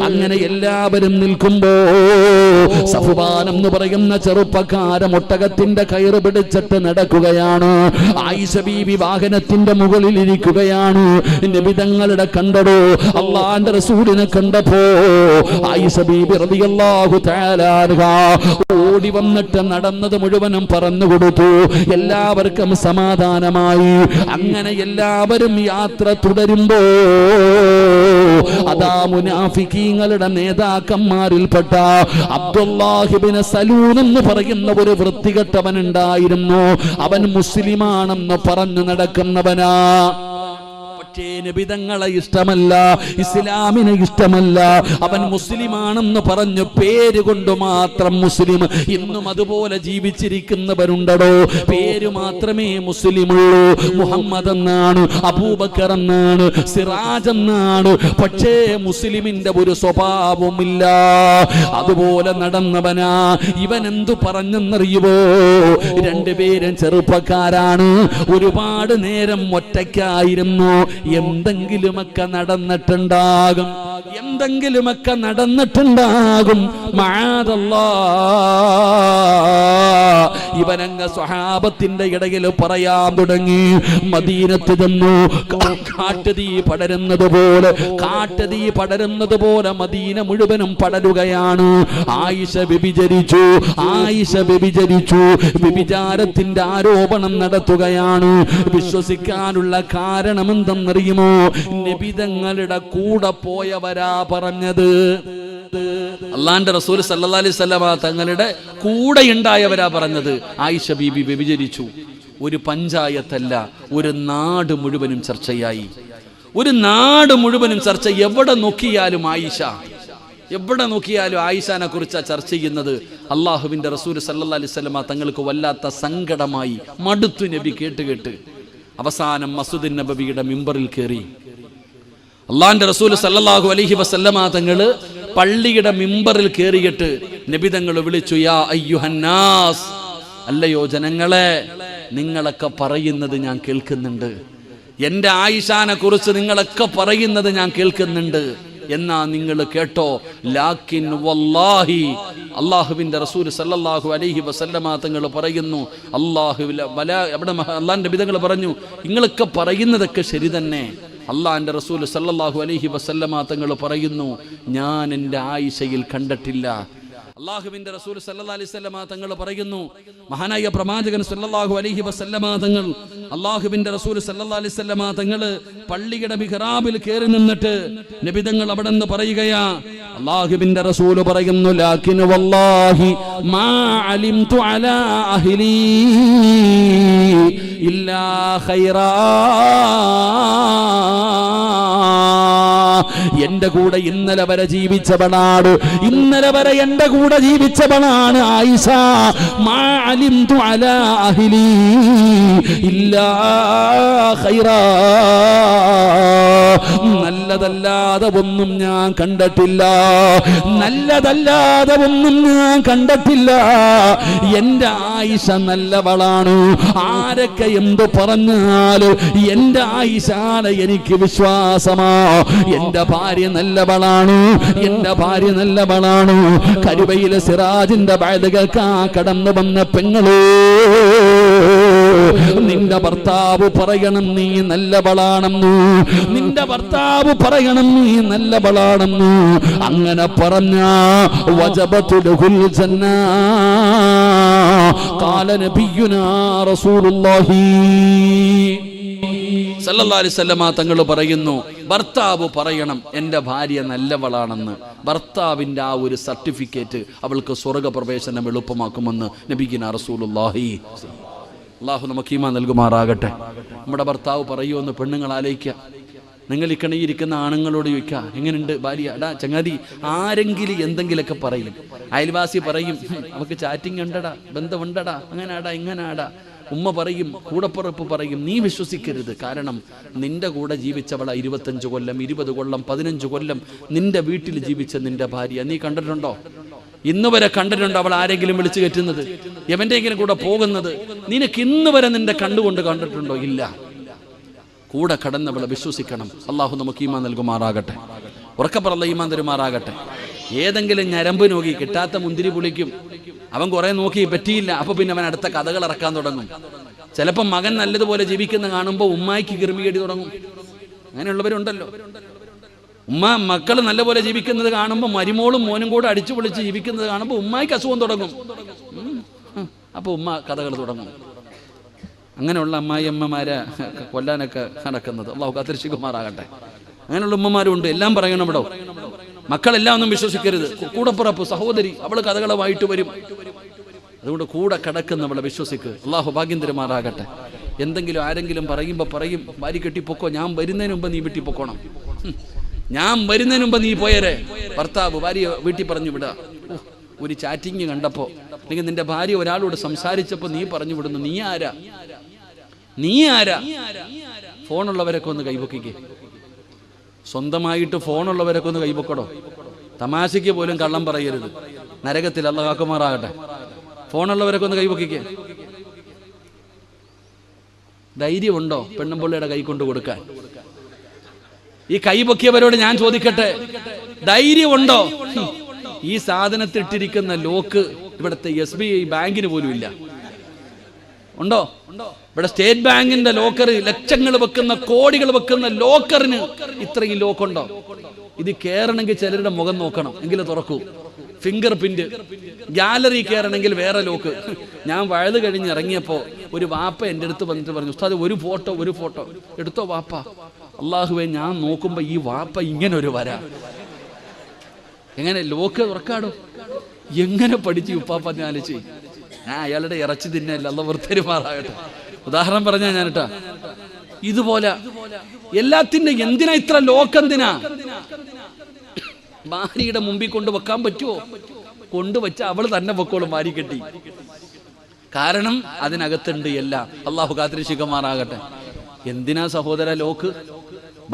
അങ്ങനെ എല്ലാവരും നിൽക്കുമ്പോ സഫ്വാൻ എന്ന് പറയുന്ന ചെറുപ്പക്കാരൻ ഒട്ടകത്തിന്റെ കയറ് പിടിച്ചിട്ട് നടക്കുകയാണ്. ആയിഷ ബീവി വാഹനത്തിന്റെ മുകളിൽ ഇരിക്കുകയാണ്. നബി തങ്ങളുടെ കണ്ടടോ, അല്ലാഹുവിന്റെ റസൂലിനെ കണ്ടപ്പോ ആയിഷ ബീബി റളിയല്ലാഹു തആല അൻഹ ഓടി വന്നിട്ട് നടന്നത് മുഴുവനും പറഞ്ഞു കൊടുത്തു. എല്ലാവർക്കും സമാധാനമായി. അങ്ങനെ എല്ലാവരും യാത്ര തുടരുമ്പോ അതാ മുനാഫിക്കീങ്ങളുടെ നേതാക്കന്മാരിൽപ്പെട്ട അബ്ദുല്ലാഹ് ഇബ്നു സലൂൽ എന്ന് പറയുന്ന ഒരു വൃത്തികെട്ടവൻ ഉണ്ടായിരുന്നു. അവൻ മുസ്ലിമാണെന്ന് പറഞ്ഞു നടക്കുന്നവനാ. പക്ഷേ നബിതങ്ങളെ ഇഷ്ടമല്ല, ഇസ്ലാമിനെ ഇഷ്ടമല്ല. അവൻ മുസ്ലിമാണെന്ന് പറഞ്ഞു പേര് കൊണ്ട് മാത്രം മുസ്ലിം. ഇന്നും അതുപോലെ ജീവിച്ചിരിക്കുന്നവരുണ്ടോ? പേര് മാത്രമേ മുസ്ലിമുള്ളൂ. മുഹമ്മദ് എന്നാണ്, അബൂബക്കർ എന്നാണ്, സിറാജ് എന്നാണ്. പക്ഷേ മുസ്ലിമിന്റെ ഒരു സ്വഭാവമില്ല. അതുപോലെ നടന്നവനാ. ഇവൻ എന്തു പറഞ്ഞെന്നറിയുവോ? രണ്ടുപേരും ചെറുപ്പക്കാരാണ്. ഒരുപാട് നേരം ഒറ്റയ്ക്കായിരുന്നു. എന്തെങ്കിലുമൊക്കെ നടന്നിട്ടുണ്ടാകും, എന്തെങ്കിലുമൊക്കെ നടന്നിട്ടുണ്ടാകും. ഇവനങ്ങ് സ്വഹാബത്തിന്റെ ഇടയിൽ പറയാൻ തുടങ്ങി. മദീനത്ത് ചെന്നു. കാട്ടുതീ പടരുന്നത് പോലെ മദീന മുഴുവനും പടരുകയാണ്. ആയിഷ വ്യഭിചരിച്ചു, വ്യഭിചാരത്തിന്റെ ആരോപണം നടത്തുകയാണ്. വിശ്വസിക്കാനുള്ള കാരണം എന്തെന്നറിയുമോ? നബിതങ്ങളുടെ കൂടെ പോയവരാ പറഞ്ഞത്. അല്ലാഹുവിന്റെ റസൂൽ സല്ലല്ലാഹു അലൈഹി വസല്ലമ തങ്ങളുടെ കൂടെ ഉണ്ടായവരാ പറഞ്ഞത്. ആയിഷ ബീബി വ്യഭിചരിച്ചു. ഒരു പഞ്ചായത്തല്ല, ഒരു നാട് മുഴുവനും ചർച്ചയായി. ഒരു നാട് മുഴുവനും ചർച്ച. എവിടെ നോക്കിയാലും ആയിഷാനെ കുറിച്ചാ ചർച്ച ചെയ്യുന്നത്. അള്ളാഹുവിന്റെ റസൂൽ സല്ലല്ലാഹു അലൈഹി വസല്ലമ തങ്ങൾക്ക് വല്ലാത്ത സങ്കടമായി. മടുത്തു നബി കേട്ട്. അവസാനം മസ്ജിദുൻ നബവിയുടെ മിമ്പറിൽ കയറി. അള്ളാഹുവിന്റെ റസൂൽ സല്ലല്ലാഹു അലൈഹി വസല്ലമ തങ്ങള് പള്ളിയുടെ മിമ്പറിൽ കയറിയിട്ട് നബി തങ്ങൾ വിളിച്ചു, യാ അയ്യുഹന്നാസ്, അല്ലയോ ജനങ്ങളെ, നിങ്ങളൊക്കെ പറയുന്നത് ഞാൻ കേൾക്കുന്നുണ്ട്. എന്റെ ആയിഷാനെ കുറിച്ച് നിങ്ങളൊക്കെ പറയുന്നത് ഞാൻ കേൾക്കുന്നുണ്ട്. എന്നാ നിങ്ങൾ കേട്ടോ. ലാക്കിൻ വല്ലാഹി, അള്ളാഹുവിന്റെ റസൂൽ സല്ലല്ലാഹു അലൈഹി വസല്ലമ തങ്ങൾ പറയുന്നു, അള്ളാഹിന്റെ ബിദങ്ങൾ പറഞ്ഞു, നിങ്ങളൊക്കെ പറയുന്നതൊക്കെ ശരി തന്നെ. അള്ളാഹിന്റെ റസൂൽ സല്ലല്ലാഹു അലൈഹി വസല്ലമ തങ്ങൾ പറയുന്നു, ഞാൻ എൻ്റെ ആയിഷയിൽ കണ്ടിട്ടില്ല. അള്ളാഹുവിന്റെ റസൂൽ സല്ലല്ലാഹു അലൈഹി വസല്ലമ തങ്ങൾ പറയുന്നു, മഹാനായ പ്രവാചകൻ സല്ലല്ലാഹു അലൈഹി വസല്ലമ തങ്ങൾ, അള്ളാഹുവിന്റെ റസൂൽ സല്ലല്ലാഹു അലൈഹി വസല്ലമ തങ്ങൾ പള്ളിയുടെ മിഹ്റാബിൽ കയറി നിന്നിട്ട് നബി തങ്ങൾ അവിടെ നിന്ന് പറയുകയാ. അള്ളാഹുവിന്റെ റസൂൽ പറയുന്നു, ലാകിൻ വല്ലാഹി മാ അലിംതു അലാ അഹ്ലി ഇല്ലാ ഖൈറാ. എന്റെ കൂടെ ഇന്നലെ വരെ ജീവിച്ചവളാണ്, ഇന്നലെ വരെ എന്റെ കൂടെ ജീവിച്ചവളാണ് ആയിഷ. മാ അലിംതു അലാ അഹ്ലി ഇല്ലാ ഖൈറാ. നല്ലതല്ലാതെ ഒന്നും ഞാൻ കണ്ടിട്ടില്ല, നല്ലതല്ലാതെ ഒന്നും ഞാൻ കണ്ടിട്ടില്ല. എന്റെ ആയിഷ നല്ലവളാണ്. ആരൊക്കെ എന്ത് പറഞ്ഞാലും എന്റെ ആയിഷാണ് എനിക്ക് വിശ്വാസമാ. എന്റെ ഭാര്യ നല്ലവളാണ്, എന്റെ ഭാര്യ നല്ലവളാണ്. കരുവയിലെ സിറാജിന്റെ ബാധകൾക്കാ കടന്നു വന്ന പെങ്ങളോ, നിന്റെ ഭർത്താവ് പറയണം നീ നല്ലവളാണെന്നു, നിന്റെ ഭർത്താവ് പറയണം നീ നല്ലവളാണെന്നു. അങ്ങനെ പറഞ്ഞ വജബത്തുൽ ജന്ന. ഖാല നബിയുനാ റസൂലുള്ളാഹി സല്ലല്ലാഹു അലൈഹി വസല്ലമ തങ്ങൾ പറയുന്നു, ഭർത്താവ് പറയണം എൻ്റെ ഭാര്യ നല്ലവളാണെന്ന്. ഭർത്താവിൻ്റെ ആ ഒരു സർട്ടിഫിക്കറ്റ് അവൾക്ക് സ്വർഗ്ഗപ്രവേശനം എളുപ്പമാക്കുമെന്ന് നബിഗിന റസൂലുള്ളാഹി. അള്ളാഹു നമുക്ക് ഈമാൻ നൽകുമാറാകട്ടെ. നമ്മുടെ ഭർത്താവ് പറയുമെന്ന് പെണ്ണുങ്ങൾ ആലോചിക്കുക. നിങ്ങൾ ഇരിക്കുന്ന ആണുങ്ങളോട് ചോദിക്കുക, എങ്ങനെയുണ്ട് ഭാര്യ? എടാ ചങ്ങാതി, ആരെങ്കിലും എന്തെങ്കിലുമൊക്കെ പറയും. അയൽവാസി പറയും, അവർക്ക് ചാറ്റിംഗ് ഉണ്ടടാ, ബന്ധമുണ്ടടാ, അങ്ങനാടാ ഇങ്ങനാടാ. ഉമ്മ പറയും, കൂടപ്പുറപ്പ് പറയും. നീ വിശ്വസിക്കരുത്. കാരണം നിന്റെ കൂടെ ജീവിച്ചവള 25 കൊല്ലം 20 കൊല്ലം 15 കൊല്ലം നിന്റെ വീട്ടിൽ ജീവിച്ച നിന്റെ ഭാര്യ നീ കണ്ടിട്ടുണ്ടോ? ഇന്ന് വരെ കണ്ടിട്ടുണ്ടോ അവൾ ആരെങ്കിലും വിളിച്ചു കയറ്റുന്നത്, എവന്റെങ്കിലും കൂടെ പോകുന്നത്? നിനക്ക് ഇന്ന് വരെ നിന്റെ കണ്ടുകൊണ്ട് കണ്ടിട്ടുണ്ടോ? ഇല്ല. കൂടെ കടന്നവളെ വിശ്വസിക്കണം. അള്ളാഹു നമുക്ക് ഈമാൻ നൽകുമാറാകട്ടെ. ഉറക്കപ്പറല്ല ഈമാൻ തരുമാറാകട്ടെ. ഏതെങ്കിലും ഞരമ്പ് നോക്കി കിട്ടാത്ത മുന്തിരി പുളിക്കും. അവൻ കുറെ നോക്കി പറ്റിയില്ല, അപ്പൊ പിന്നെ അവൻ അടുത്ത കഥകൾ ഇറക്കാൻ തുടങ്ങും. ചിലപ്പോൾ മകൻ നല്ലതുപോലെ ജീവിക്കുന്ന കാണുമ്പോൾ ഉമ്മായിക്ക് കിർമികേടി തുടങ്ങും. അങ്ങനെയുള്ളവരുണ്ടല്ലോ. മക്കൾ നല്ലപോലെ ജീവിക്കുന്നത് കാണുമ്പോൾ മരുമോളും മോനും കൂടെ അടിച്ചു പൊളിച്ച് ജീവിക്കുന്നത് കാണുമ്പോൾ ഉമ്മായിക്ക് അസുഖം തുടങ്ങും. അപ്പൊ ഉമ്മ കഥകൾ തുടങ്ങും. അങ്ങനെയുള്ള അമ്മായി അമ്മമാരെ കൊല്ലാനൊക്കെ നടക്കുന്നത് അള്ളാഹു കാത്തിരക്ഷിക്കുമാറാകട്ടെ. അങ്ങനെയുള്ള ഉമ്മമാരുണ്ട്. എല്ലാം പറയണം ഇവിടെ. മക്കളെല്ലാം ഒന്നും വിശ്വസിക്കരുത്. കൂടപ്പുറപ്പ് സഹോദരി അവള് കഥകളുമായിട്ട് വരും. അതുകൊണ്ട് കൂടെ കിടക്കുന്നവളെ വിശ്വസിക്ക്. അള്ളാഹു ഭാഗ്യം തരുമാറാകട്ടെ. എന്തെങ്കിലും ആരെങ്കിലും പറയുമ്പോൾ പറയും, ഭാര്യ കെട്ടിപ്പൊക്കോ, ഞാൻ വരുന്നതിന് മുമ്പ് നീ വീട്ടിൽ പൊക്കോണം, ഞാൻ വരുന്നതിന് മുമ്പ് നീ പോയരെ. ഭർത്താവ് ഭാര്യ വീട്ടിൽ പറഞ്ഞു വിടുക. ഒരു ചാറ്റിങ് കണ്ടപ്പോ അല്ലെങ്കിൽ നിന്റെ ഭാര്യ ഒരാളോട് സംസാരിച്ചപ്പോ നീ പറഞ്ഞു വിടുന്നു, നീ ആരാ? ഫോണുള്ളവരൊക്കെ ഒന്ന് കൈപൊക്കിക്കേ. സ്വന്തമായിട്ട് ഫോണുള്ളവരൊക്കെ ഒന്ന് കൈപൊക്കടോ. തമാശയ്ക്ക് പോലും കള്ളം പറയരുത്. നരകത്തിൽ അല്ലാഹു കാക്കുമാറാകട്ടെ. ഫോണുള്ളവരൊക്കെ ഒന്ന് കൈപൊക്കിക്കേ. ധൈര്യമുണ്ടോ പെണ്ണുമ്പിള്ളയുടെ കൈ കൊണ്ട് കൊടുക്കാൻ? ഈ കൈ പൊക്കിയവരോട് ഞാൻ ചോദിക്കട്ടെ, ധൈര്യമുണ്ടോ? ഈ സാധനത്തിട്ടിരിക്കുന്ന ലോക്ക് ഇവിടുത്തെ SBI ബാങ്കിന് പോലും ഇല്ല. ഉണ്ടോ? ഇവിടെ സ്റ്റേറ്റ് ബാങ്കിന്റെ ലോക്കർ, ലക്ഷങ്ങൾ വെക്കുന്ന കോടികൾ വെക്കുന്ന ലോക്കറിന് ഇത്രയും ലോക്കുണ്ടോ? ഇത് കയറണമെങ്കിൽ ചിലരുടെ മുഖം നോക്കണം, എങ്കിലും തുറക്കൂ. Finger print. ഗാലറി കയറണമെങ്കിൽ വേറെ ലോക്ക്. ഞാൻ വഴുത് കഴിഞ്ഞ് ഇറങ്ങിയപ്പോ ഒരു വാപ്പ എൻ്റെ അടുത്ത് വന്നിട്ട് പറഞ്ഞു, ഉസ്താദ് ഒരു ഫോട്ടോ എടുത്തോ വാപ്പ. അള്ളാഹുവേ, ഞാൻ നോക്കുമ്പോ ഈ വാപ്പ ഇങ്ങനെ ഒരു വര. എങ്ങനെ ലോക്ക് തുറക്കാടോ? എങ്ങനെ പഠിച്ചു ഉപ്പാപ്പ? ഞാൻ ആലോചിച്ച് അയാളുടെ ഇറച്ചി തിന്നല്ല, അല്ല വൃത്തരുമാറാകട്ടെ. ഉദാഹരണം പറഞ്ഞാ ഞാനിട്ടാ ഇതുപോലെ എല്ലാത്തിന്റെ എന്തിനാ ഇത്ര ലോക്കെന്തിനാ? ഭാര്യയുടെ മുമ്പിൽ കൊണ്ട് വെക്കാൻ പറ്റുമോ? കൊണ്ടുവച്ച അവള് തന്നെ വെക്കോളും ഭാര്യ കെട്ടി. കാരണം അതിനകത്തുണ്ട് എല്ലാം. അള്ളാഹു കാത്തിരക്ഷിക്കുമാറാകട്ടെ. എന്തിനാ സഹോദര ലോക്ക്?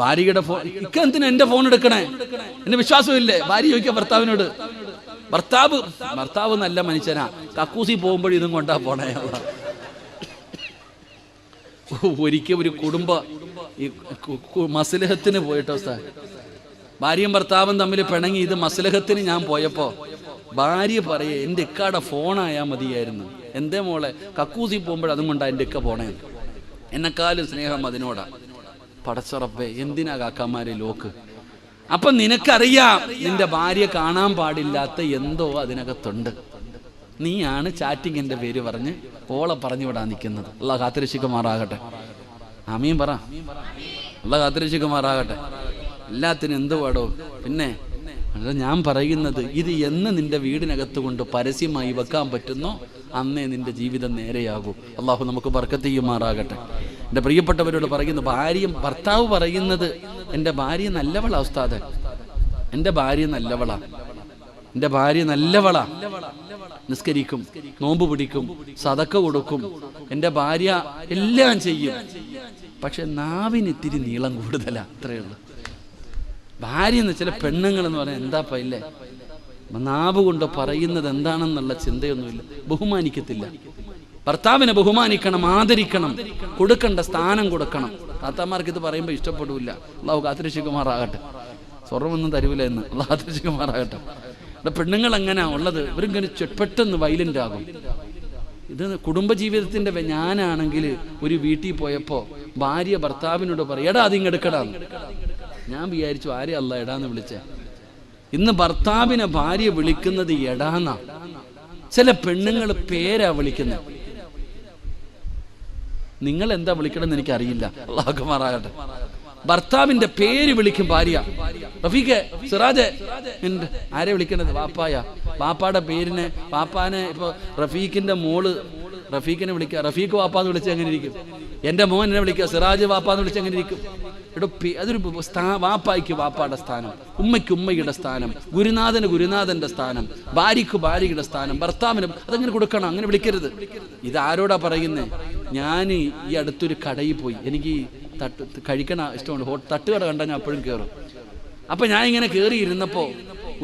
ഭാര്യയുടെ ഫോൺ. ഇക്കെന്തിനാ എന്റെ ഫോൺ എടുക്കണേ? എന്നെ വിശ്വാസമില്ലേ? ഭാര്യ ചോദിക്കുക ഭർത്താവിനോട്. ഭർത്താവ് നല്ല മനുഷ്യനാ. കക്കൂസി പോകുമ്പോഴും ഇതും കൊണ്ടാ പോണേ. ഒരിക്കൽ ഒരു കുടുംബ മസ്ലഹത്തിന് പോയിട്ടോ, ഭാര്യയും ഭർത്താവും തമ്മിൽ പിണങ്ങി. ഇത് മസ്ലഹത്തിന് ഞാൻ പോയപ്പോ ഭാര്യ പറയേ, എൻ്റെ ഇക്കാടെ ഫോണായാൽ മതിയായിരുന്നു. എന്തേ മോളെ? കക്കൂസി പോകുമ്പോൾ അതും കൊണ്ടാ എൻ്റെ ഇക്ക പോണേ. എന്നെക്കാളും സ്നേഹം അതിനോടാ. പടച്ചറപ്പേ, എന്തിനാ കാക്കാമാരെ ലോക്ക്? അപ്പൊ നിനക്കറിയാം നിന്റെ ഭാര്യ കാണാൻ പാടില്ലാത്ത എന്തോ അതിനകത്തുണ്ട്. നീയാണ് ചാറ്റിങ്ങിന്റെ പേര് പറഞ്ഞ് ഓളെ പറഞ്ഞു വിടാൻ നിൽക്കുന്നത്. അള്ളാഹു കാത്തിരക്ഷിക്കുമാറാകട്ടെ. ആമീൻ പറ. അള്ളാഹു കാത്തിരക്ഷിക്കുമാറാകട്ടെ. എല്ലാത്തിനും എന്ത് പാടോ? പിന്നെ ഞാൻ പറയുന്നത്, ഇത് എന്ന് നിന്റെ വീടിനകത്ത് കൊണ്ട് പരസ്യമായി വെക്കാൻ പറ്റുന്നോ അന്നേ നിന്റെ ജീവിതം നേരെയാകൂ. അള്ളാഹു നമുക്ക് ബർക്കത്ത് ചെയ്യുമാറാകട്ടെ. എൻ്റെ പ്രിയപ്പെട്ടവരോട് പറയുന്നു, ഭർത്താവ് പറയുന്നത്, എൻ്റെ ഭാര്യ നല്ലവളാ ഉസ്താദെ, എൻ്റെ ഭാര്യ നല്ലവളാ, എൻ്റെ ഭാര്യ നല്ലവളാ, നിസ്കരിക്കും, നോമ്പ് പിടിക്കും, സദക്ക കൊടുക്കും, എൻ്റെ ഭാര്യ എല്ലാം ചെയ്യും. പക്ഷെ നാവിന് ഇത്തിരി നീളം കൂടുതലാ, അത്രയേ ഉള്ളൂ. ഭാര്യ എന്ന് ചില പെണ്ണുങ്ങൾ എന്ന് പറയാൻ എന്താ ഇല്ലേ, നാവ് കൊണ്ട് പറയുന്നത് എന്താണെന്നുള്ള ചിന്തയൊന്നുമില്ല, ബഹുമാനിക്കത്തില്ല. ഭർത്താവിനെ ബഹുമാനിക്കണം, ആദരിക്കണം, കൊടുക്കേണ്ട സ്ഥാനം കൊടുക്കണം. താത്താമാർക്ക് ഇത് പറയുമ്പോൾ ഇഷ്ടപ്പെടില്ല. അള്ളാഹു കാത്തിരക്ഷിക്കുമാറാകട്ടെ. സ്വർണ്ണമൊന്നും തരൂല എന്ന് അള്ളാഹു കാത്തിരക്ഷിക്കുമാറാകട്ടെ. പെണ്ണുങ്ങൾ എങ്ങനെയാ ഉള്ളത്? ഇവരിങ്ങനെ പെട്ടെന്ന് വയലന്റ് ആകും. ഇത് കുടുംബജീവിതത്തിന്റെ. ഞാനാണെങ്കിൽ ഒരു വീട്ടിൽ പോയപ്പോ ഭാര്യ ഭർത്താവിനോട് പറയും, എടാ അതിങ്ങെടുക്കടാന്ന്. ഞാൻ വിചാരിച്ചു ആരെയും അല്ല എടാന്ന് വിളിച്ചേ. ഇന്ന് ഭർത്താവിനെ ഭാര്യ വിളിക്കുന്നത് എടാന്നാ. ചില പെണ്ണുങ്ങൾ പേരാ വിളിക്കുന്നത്. നിങ്ങൾ എന്താ വിളിക്കണമെന്ന് എനിക്കറിയില്ല. അല്ലാഹു മാറാകട്ടെ. ഭർത്താവിന്റെ പേര് വിളിക്കും ഭാര്യ. റഫീഖെ, സിറാജെ, ആരെ വിളിക്കണത്? വാപ്പായ. വാപ്പാടെ പേരിനെ, വാപ്പാനെ ഇപ്പൊ റഫീഖിന്റെ മോള് റഫീഖിനെ വിളിക്കുക, റഫീഖ് വാപ്പാന്ന് വിളിച്ച് എങ്ങനെ ഇരിക്കും? എൻ്റെ മോൻ എന്നെ വിളിക്കുക സിറാജ് വാപ്പാന്ന് വിളിച്ച് എങ്ങനെ ഇരിക്കും? അതൊരു വാപ്പായ്ക്ക് വാപ്പാടെ സ്ഥാനം, ഉമ്മയ്ക്ക് ഉമ്മയുടെ സ്ഥാനം, ഗുരുനാഥന് ഗുരുനാഥന്റെ സ്ഥാനം, ഭാര്യയ്ക്ക് ഭാര്യയുടെ സ്ഥാനം, ഭർത്താവിന് അതങ്ങനെ കൊടുക്കണം. അങ്ങനെ വിളിക്കരുത്. ഇത് ആരോടാ പറയുന്നേ? ഞാൻ ഈ അടുത്തൊരു കടയിൽ പോയി, എനിക്ക് കഴിക്കണ ഇഷ്ടമുണ്ട്. തട്ടുകട കണ്ടാൽ ഞാൻ അപ്പോഴും കയറും. അപ്പം ഞാൻ ഇങ്ങനെ കയറി ഇരുന്നപ്പോൾ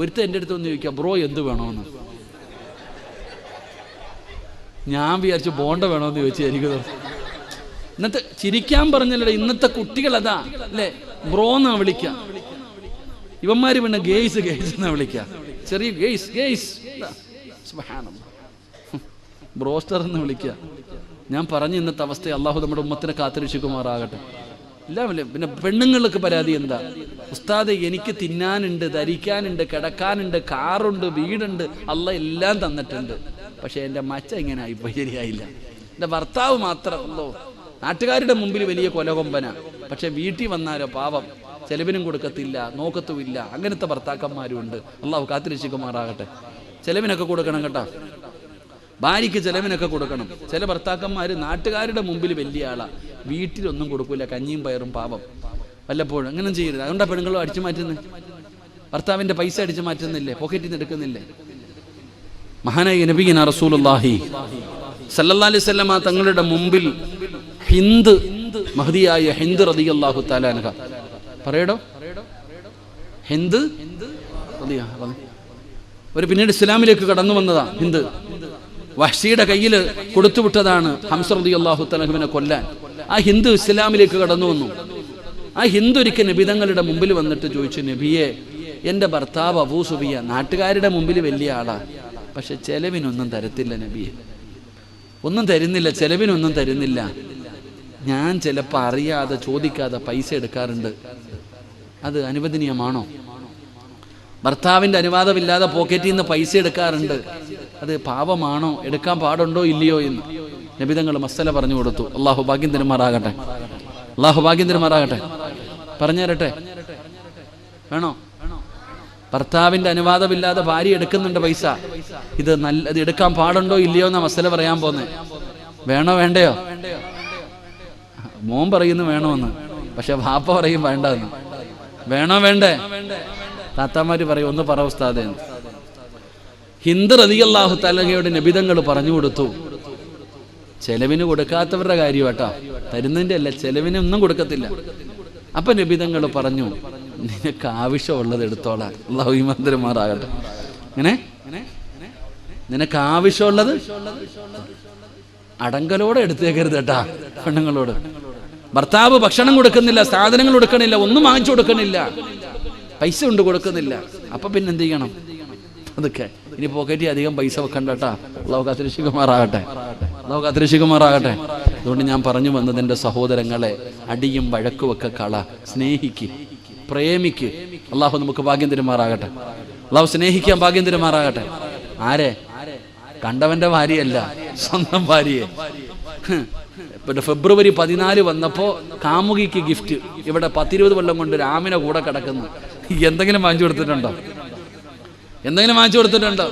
ഒരുത്തൻ എൻ്റെ അടുത്ത് ഒന്ന് ചോദിക്കുക, ബ്രോ എന്ത് വേണമെന്ന്. ഞാൻ വിചാരിച്ചു ബോണ്ട വേണമെന്ന് ചോദിച്ചു. എനിക്ക് ഇന്നത്തെ ചിരിക്കാൻ പറഞ്ഞല്ലേ, ഇന്നത്തെ കുട്ടികൾ അതാ അല്ലേ, ബ്രോ എന്നാ വിളിക്കുക. ഇവന്മാര് പിന്നെ ഗേയ്സ് ഗേയ്സ് എന്നാ വിളിക്കുക. ചെറിയ ഗേയ്സ് ഗേയ്സ്, ബ്രോസ്റ്റർ എന്ന് വിളിക്കുക. ഞാൻ പറഞ്ഞ ഇന്നത്തെ അവസ്ഥ അള്ളാഹു നമ്മുടെ ഉമ്മത്തിനെ കാത്തിരക്ഷിക്കുമാറാകട്ടെ. ഇല്ല പിന്നെ പെണ്ണുങ്ങൾക്ക് പരാതി എന്താ? ഉസ്താദെ, എനിക്ക് തിന്നാനുണ്ട്, ധരിക്കാനുണ്ട്, കിടക്കാനുണ്ട്, കാറുണ്ട്, വീടുണ്ട്, അള്ളാഹ് എല്ലാം തന്നിട്ടുണ്ട്. പക്ഷെ എൻ്റെ മച്ച ഇങ്ങനെ ആയിപ്പോ ശരിയായില്ല. എൻ്റെ ഭർത്താവ് മാത്രമല്ലോ നാട്ടുകാരുടെ മുമ്പിൽ വലിയ കൊലകൊമ്പന, പക്ഷെ വീട്ടിൽ വന്നാലോ പാവം, ചെലവിനും കൊടുക്കത്തില്ല, നോക്കത്തുമില്ല. അങ്ങനത്തെ ഭർത്താക്കന്മാരും ഉണ്ട്. അള്ളാഹു കാത്തിരക്ഷിക്കുമാറാകട്ടെ. ചെലവിനൊക്കെ കൊടുക്കണം കേട്ടോ, ഭാര്യയ്ക്ക് ചെലവിനൊക്കെ കൊടുക്കണം. ചില ഭർത്താക്കന്മാർ നാട്ടുകാരുടെ മുമ്പിൽ വലിയ ആളാ, വീട്ടിലൊന്നും കൊടുക്കൂല, കഞ്ഞിയും പയറും, പാവം. വല്ലപ്പോഴും അങ്ങനെ ചെയ്യരുത്. അതുകൊണ്ടാണ് പെണ്ണുങ്ങളും അടിച്ചു മാറ്റുന്നത്. ഭർത്താവിൻ്റെ പൈസ അടിച്ചു മാറ്റുന്നില്ലേ, പോക്കറ്റിൽ നിന്ന് എടുക്കുന്നില്ലേ? മഹാനായ നബിയുനാ റസൂലുള്ളാഹി സല്ലല്ലാഹു അലൈഹി വസല്ലമ തങ്ങളുടെ മുമ്പിൽ ഹിന്ദ്, മഹദിയായ ഹിന്ദ് റളിയല്ലാഹു തആല അൻഹ, പറയടോ, ഹിന്ദ് ഒരു പിന്നീട് ഇസ്ലാമിലേക്ക് കടന്നു വന്നതാ. ഹിന്ദ് വഹ്ശിയുടെ കയ്യിൽ കൊടുത്തുവിട്ടതാണ് ഹംസ റളിയല്ലാഹു തആലയെ കൊല്ലാൻ. ആ ഹിന്ദ് ഇസ്ലാമിലേക്ക് കടന്നു വന്നു. ആ ഹിന്ദ് ഒരിക്കൽ നബി തങ്ങളുടെ മുമ്പിൽ വന്നിട്ട് ചോദിച്ചു, നബിയെ, എൻ്റെ ഭർത്താവ് അബൂ സുഫിയാൻ നാട്ടുകാരുടെ മുമ്പിൽ വലിയ ആളാ, പക്ഷെ ചെലവിനൊന്നും തരത്തില്ല നബിയെ, ഒന്നും തരുന്നില്ല, ചെലവിനൊന്നും തരുന്നില്ല. ഞാൻ ചിലപ്പോൾ അറിയാതെ ചോദിക്കാതെ പൈസ എടുക്കാറുണ്ട്, അത് അനുവദനീയമാണോ? ഭർത്താവിൻ്റെ അനുവാദമില്ലാതെ പോക്കറ്റിൽ നിന്ന് പൈസ എടുക്കാറുണ്ട്, അത് പാപമാണോ? എടുക്കാൻ പാടുണ്ടോ ഇല്ലയോ എന്ന് നബി തങ്ങൾ മസല പറഞ്ഞു കൊടുത്തു. അള്ളാഹു ഭാഗ്യം തരുമാറാകട്ടെ, അള്ളാഹു ഭാഗ്യം തരുമാറാകട്ടെ. പറഞ്ഞു തരട്ടെ, വേണോ? ഭർത്താവിൻ്റെ അനുവാദമില്ലാതെ ഭാര്യ എടുക്കുന്നുണ്ട് പൈസ, ഇത് ഇത് എടുക്കാൻ പാടുണ്ടോ ഇല്ലയോ എന്ന മസല പറയാൻ പോന്നെ. വേണോ വേണ്ടയോ? മോൻ പറയുന്നു വേണമെന്ന്, പക്ഷെ വാപ്പ പറയും വേണ്ടെന്ന്. വേണോ വേണ്ടേ? താത്താമാര് പറയും ഒന്ന് പറ ഉസ്താദേ. ഹിന്ദ് റളിയല്ലാഹു തആലയുടെ നബിതങ്ങൾ പറഞ്ഞു കൊടുത്തു, ചെലവിന് കൊടുക്കാത്തവരുടെ കാര്യം കേട്ടോ, തരുന്നതിൻ്റെ അല്ല, ചെലവിനൊന്നും കൊടുക്കത്തില്ല. അപ്പൊ നബിതങ്ങൾ പറഞ്ഞു, നിനക്ക് ആവശ്യമുള്ളത് എടുത്തോളാം. അല്ലാഹു ഈമാൻ തരുമാറാകട്ടെ. ഇങ്ങനെ നിനക്ക് ആവശ്യമുള്ളത് അടങ്കലോടെ എടുത്തേക്കരുത് കേട്ടാ. പെണ്ണുങ്ങളോട് ഭർത്താവ് ഭക്ഷണം കൊടുക്കുന്നില്ല, സാധനങ്ങൾ കൊടുക്കണില്ല, ഒന്നും വാങ്ങിച്ചു കൊടുക്കണില്ല, പൈസ കൊണ്ട് കൊടുക്കുന്നില്ല, അപ്പൊ പിന്നെ എന്ത് ചെയ്യണം? അതൊക്കെ ഇനി പോക്കറ്റിൽ അധികം പൈസ വെക്കണ്ട കേട്ടാ. അല്ലാഹു കാത്തിരക്ഷിക്കുമാറാകട്ടെ, അല്ലാഹു കാത്തിരക്ഷിക്കുമാറാകട്ടെ. അതുകൊണ്ട് ഞാൻ പറഞ്ഞു വന്നത്, എൻ്റെ സഹോദരങ്ങളെ, അടിയും വഴക്കുമൊക്കെ കള, സ്നേഹിക്ക്, പ്രേമിക്ക്. അള്ളാഹു നമുക്ക് ഭാഗ്യം തരുമാറാകട്ടെ. അള്ളാഹു സ്നേഹിക്കാൻ ഭാഗ്യം തരുമാറാകട്ടെ. ആരെ? കണ്ടവന്റെ ഭാര്യയല്ല, സ്വന്തം ഭാര്യയെ. പിന്നെ ഫെബ്രുവരി 14 വന്നപ്പോ കാമുകിക്ക് ഗിഫ്റ്റ്. ഇവിടെ 10-20 കൊല്ലം കൊണ്ട് രാമിനെ കൂടെ കിടക്കുന്നു. എന്തെങ്കിലും വാങ്ങിച്ചു കൊടുത്തിട്ടുണ്ടോ? എന്തെങ്കിലും വാങ്ങിച്ചു കൊടുത്തിട്ടുണ്ടോ?